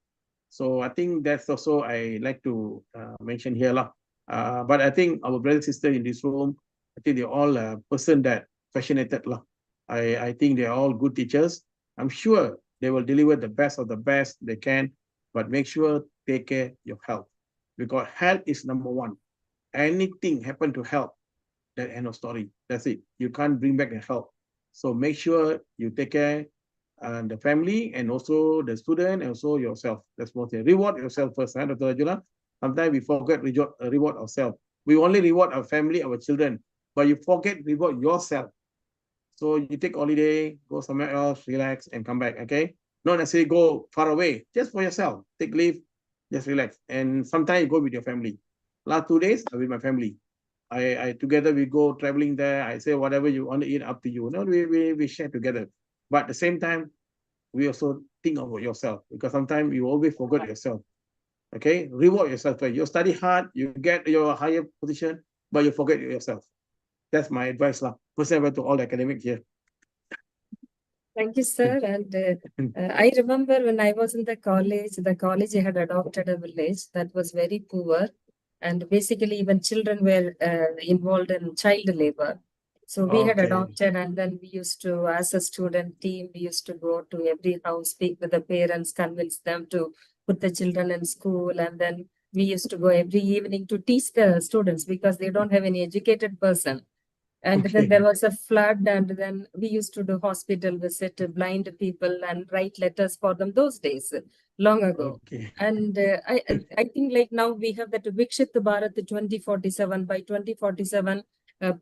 So I think that's also I like to mention here lah. But I think our brother sister in this room, I think they're all person that passionate lah. I think they're all good teachers. I'm sure they will deliver the best of the best they can, but make sure take care of your health, because health is number one. Anything happen to health, that end of story. That's it. You can't bring back the health. So make sure you take care and the family and also the student and also yourself. That's what you reward yourself first, Dr. Rajula. Sometimes we forget reward ourselves. We only reward our family, our children, but you forget reward yourself. So you take holiday, go somewhere else, relax and come back, okay? Not necessarily go far away, just for yourself. Take leave, just relax. And sometimes you go with your family. Last 2 days, I'm with my family. I together we go traveling there. I say whatever you want to eat, up to you. We share together. But at the same time, we also think about yourself, because sometimes you always forget yourself. Okay, reward yourself. You study hard, you get your higher position, but you forget yourself. That's my advice, lah. Personally, to all academics here. Thank you, sir. And I remember when I was in the college had adopted a village that was very poor. And basically, even children were involved in child labor. So we had Okay. adopted, and then we used to, as a student team, we used to go to every house, speak with the parents, convince them to put the children in school. And then we used to go every evening to teach the students, because they don't have any educated person. And then Okay. there was a flood, and then we used to do hospital visit to blind people and write letters for them those days, long ago. Okay. And I think like now we have that Vikshit Bharat 2047. By 2047,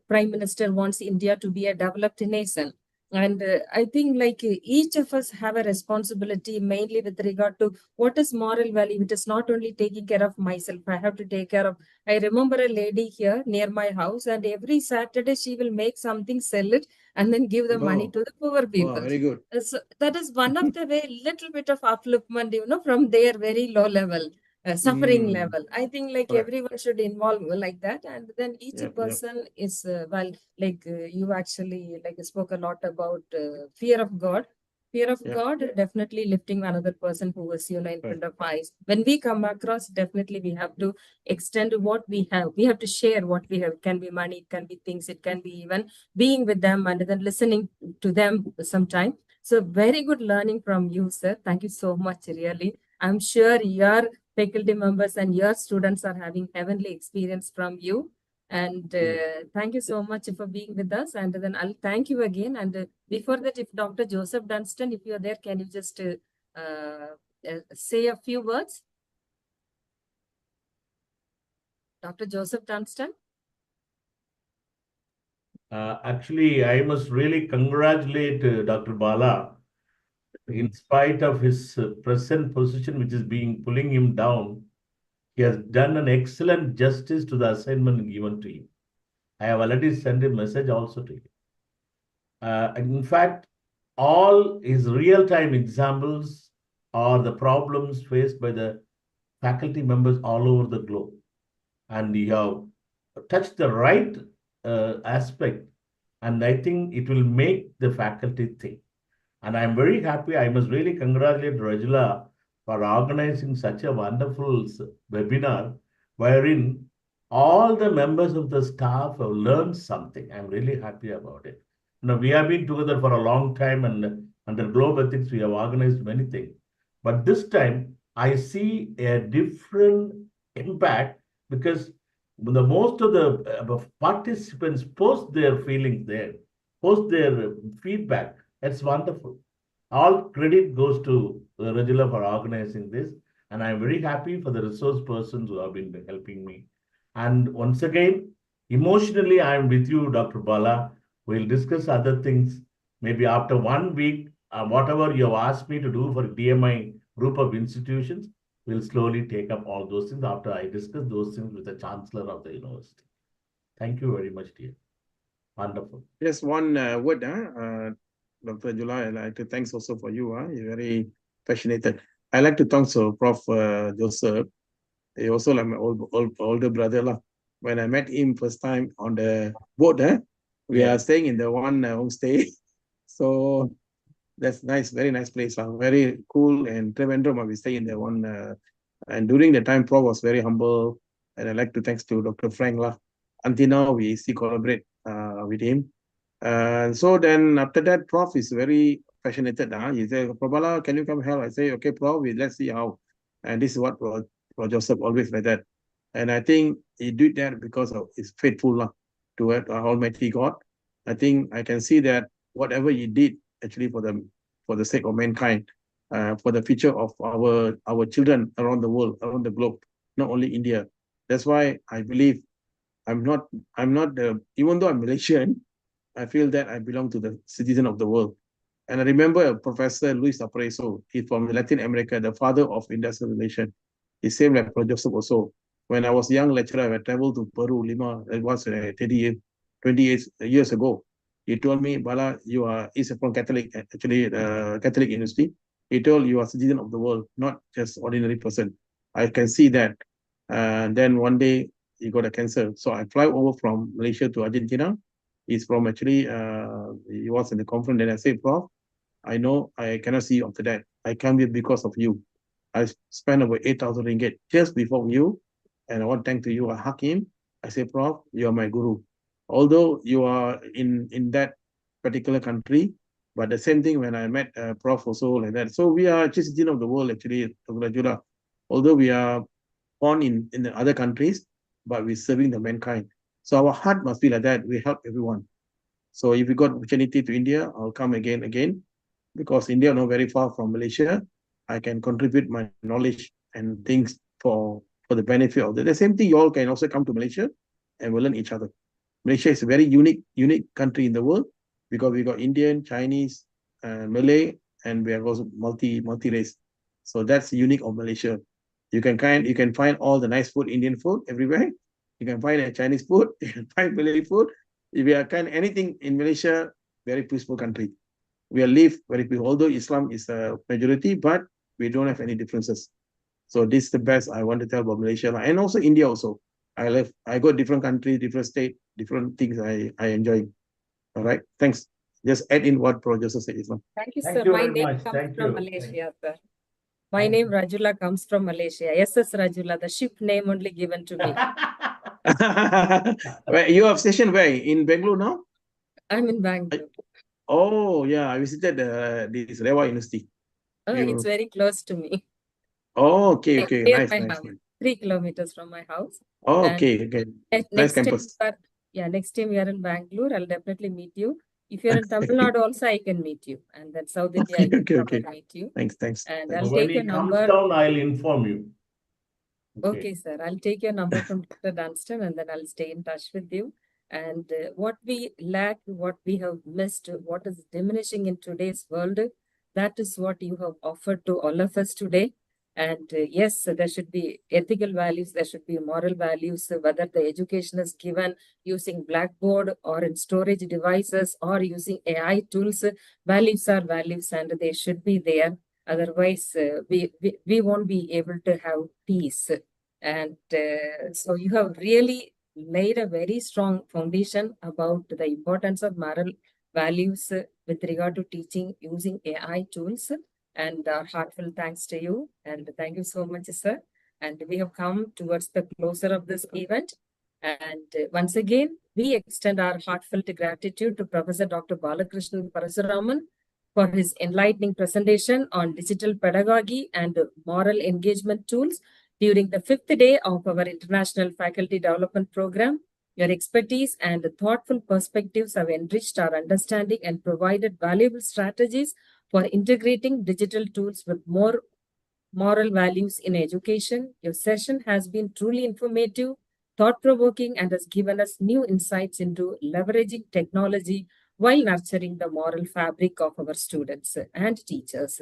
Prime Minister wants India to be a developed nation. And I think like each of us have a responsibility, mainly with regard to what is moral value. It is not only taking care of myself. I have to take care of. I remember a lady here near my house, and every Saturday she will make something, sell it, and then give the money Wow. to the poor people. Wow, very good. So that is one of the way, little bit of upliftment, from their very low level, suffering level. I think like Correct. everyone should involve like that, and then each Yep, yep. person is you actually like spoke a lot about fear of God. Fear of Yeah. God, definitely lifting another person who is in front of eyes. When we come across, definitely we have to extend what we have. We have to share what we have. It can be money, it can be things, it can be even being with them and then listening to them sometime. So very good learning from you, sir. Thank you so much, really. I'm sure your faculty members and your students are having heavenly experience from you. And thank you so much for being with us. And then I'll thank you again. And before that, if Dr. Joseph Dunstan, if you're there, can you just say a few words? Dr. Joseph Dunstan? Actually, I must really congratulate Dr. Bala. In spite of his present position, which is pulling him down, he has done an excellent justice to the assignment given to him. I have already sent a message also to him. In fact, all his real-time examples are the problems faced by the faculty members all over the globe. And you have touched the right aspect, and I think it will make the faculty think. And I'm very happy. I must really congratulate Rajula for organizing such a wonderful webinar, wherein all the members of the staff have learned something. I'm really happy about it. Now, we have been together for a long time, and under Globe Ethics, we have organized many things. But this time, I see a different impact, because the most of the participants post their feelings there, post their feedback. That's wonderful. All credit goes to Rajula for organizing this. And I'm very happy for the resource persons who have been helping me. And once again, emotionally, I'm with you, Dr. Bala. We'll discuss other things. Maybe after 1 week, whatever you have asked me to do for DMI group of institutions, will slowly take up all those things after I discuss those things with the Chancellor of the university. Thank you very much, dear. Wonderful. Just one word, Dr. July, I'd like to thanks also for you. You're very passionate. I like to thank Prof. Joseph. He also like my older brother. When I met him first time on the boat, we Yeah. are staying in the one homestay. So that's nice, very nice place. Very cool, and Trivandrum, we stay in the one. And during the time, Prof was very humble. And I'd like to thanks to Dr. Frank. Until now, we still collaborate with him. So then after that, Prof is very passionate. He said, Prabala, can you come help? I say, okay, Prof, let's see how. And this is what Prof Joseph always like that. And I think he did that because of his faithful to Almighty God. I think I can see that whatever he did actually for the sake of mankind, for the future of our children around the world, around the globe, not only India. That's why I believe I'm not even though I'm Malaysian, I feel that I belong to the citizen of the world. And I remember Professor Luis Apreso, he's from Latin America, the father of industrial relations. He's same like Prof. Joseph also. When I was young lecturer, I traveled to Peru, Lima. It was 28 years ago. He told me, Bala, he's from Catholic, actually, Catholic University. He told you are citizen of the world, not just ordinary person. I can see that. Then one day he got a cancer. So I fly over from Malaysia to Argentina. He's from actually, he was in the conference. Then I say, Prof, I know I cannot see you after that. I come here because of you. I spent over 8,000 ringgit just before you. And I want to thank to you. I hug him. I say, Prof, you are my guru. Although you are in that particular country, but the same thing when I met Prof also like that. So we are just citizen of the world actually, Dr. Jula. Although we are born in the other countries, but we're serving the mankind. So our heart must be like that. We help everyone. So if we got opportunity to India, I'll come again, because India not very far from Malaysia. I can contribute my knowledge and things for the benefit of the same thing. You all can also come to Malaysia and we'll learn each other. Malaysia is a very unique country in the world because we got Indian, Chinese, Malay, and we have also multi race. So that's unique of Malaysia. You can find all the nice food, Indian food everywhere. You can find a Chinese food, you can find Malay food. If you can anything in Malaysia, very peaceful country. We are live very peaceful. Although Islam is a majority, but we don't have any differences. So this is the best I want to tell about Malaysia and also India also. I got different countries, different state, different things I enjoy. All right, thanks. Just add in what Prof. Joseph said, Islam. Thank you, Thank sir. you My very name much. comes Thank from you. Malaysia, sir. My name Rajula comes from Malaysia. SS Rajula, the ship name only given to me. Where you have station where? In Bangalore now? I'm in Bangalore. Oh yeah, I visited this Rewa University. It's very close to me. Oh, okay. Near Nice. my house. 3 kilometers from my house. Oh, And okay. Nice next campus. next time we are in Bangalore, I'll definitely meet you. If you're in Tamil Nadu also, I can meet you. And then South India, I can come and meet you. Thanks. And Thanks. I'll When take he your comes number. down, I'll inform you. Okay, sir. I'll take your number from Dr. Dunstan and then I'll stay in touch with you. And what we lack, what we have missed, what is diminishing in today's world, that is what you have offered to all of us today. And yes, there should be ethical values, there should be moral values, whether the education is given using Blackboard or in storage devices or using AI tools, values are values and they should be there. Otherwise, we won't be able to have peace. And so you have really laid a very strong foundation about the importance of moral values with regard to teaching using AI tools. And our heartfelt thanks to you. And thank you so much, sir. And we have come towards the closer of this event. And once again, we extend our heartfelt gratitude to Professor Dr. Balakrishnan Parasuraman for his enlightening presentation on digital pedagogy and moral engagement tools during the 5th day of our International Faculty Development Program. Your expertise and thoughtful perspectives have enriched our understanding and provided valuable strategies for integrating digital tools with more moral values in education. Your session has been truly informative, thought-provoking, and has given us new insights into leveraging technology while nurturing the moral fabric of our students and teachers.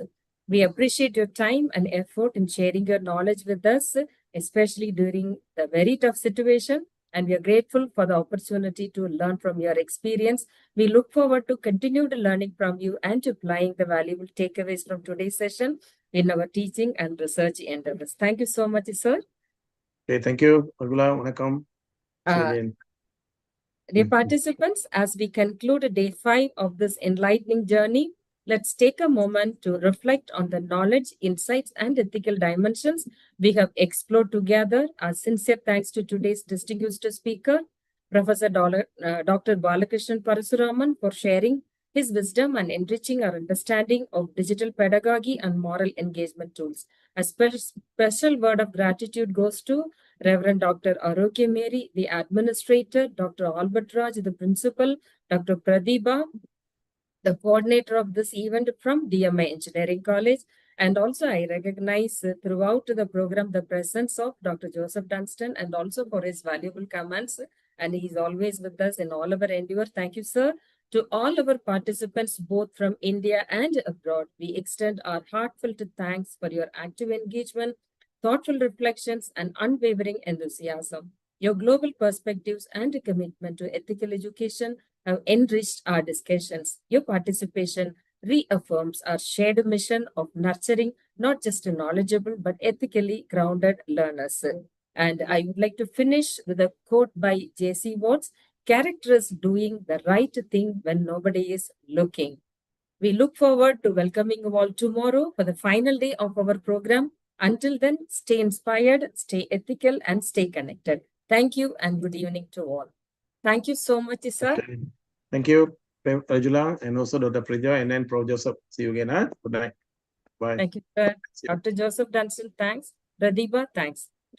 We appreciate your time and effort in sharing your knowledge with us, especially during the very tough situation. And we are grateful for the opportunity to learn from your experience. We look forward to continued learning from you and to applying the valuable takeaways from today's session in our teaching and research endeavors. Thank you so much, sir. Okay, thank you. Agula, vanakkam. See you Uh, again. Dear participants, as we conclude day 5 of this enlightening journey, let's take a moment to reflect on the knowledge, insights, and ethical dimensions we have explored together. Our sincere thanks to today's distinguished speaker, Professor Dr. Balakrishnan Parasuraman, for sharing his wisdom and enriching our understanding of digital pedagogy and moral engagement tools. A special word of gratitude goes to Reverend Dr. Arogya Mary, the administrator, Dr. Albert Raj, the principal, Dr. Pradibha, the coordinator of this event from DMI Engineering College. And also I recognize throughout the program the presence of Dr. Joseph Dunstan and also for his valuable comments. And he's always with us in all our endeavor. Thank you, sir. To all our participants, both from India and abroad, we extend our heartfelt thanks for your active engagement, thoughtful reflections, and unwavering enthusiasm. Your global perspectives and commitment to ethical education have enriched our discussions. Your participation reaffirms our shared mission of nurturing not just knowledgeable but ethically grounded learners. And I would like to finish with a quote by J.C. Watts: "Character is doing the right thing when nobody is looking." We look forward to welcoming you all tomorrow for the final day of our program. Until then, stay inspired, stay ethical, and stay connected. Thank you and good evening to all. Thank you so much, sir. Okay. Thank you, Rajula, and also Dr. Priya, and then Prof. Joseph. See you again. Huh? Good night. Bye. Thank you, sir. See you. Dr. Joseph Dunstan, thanks. Pradibha, thanks.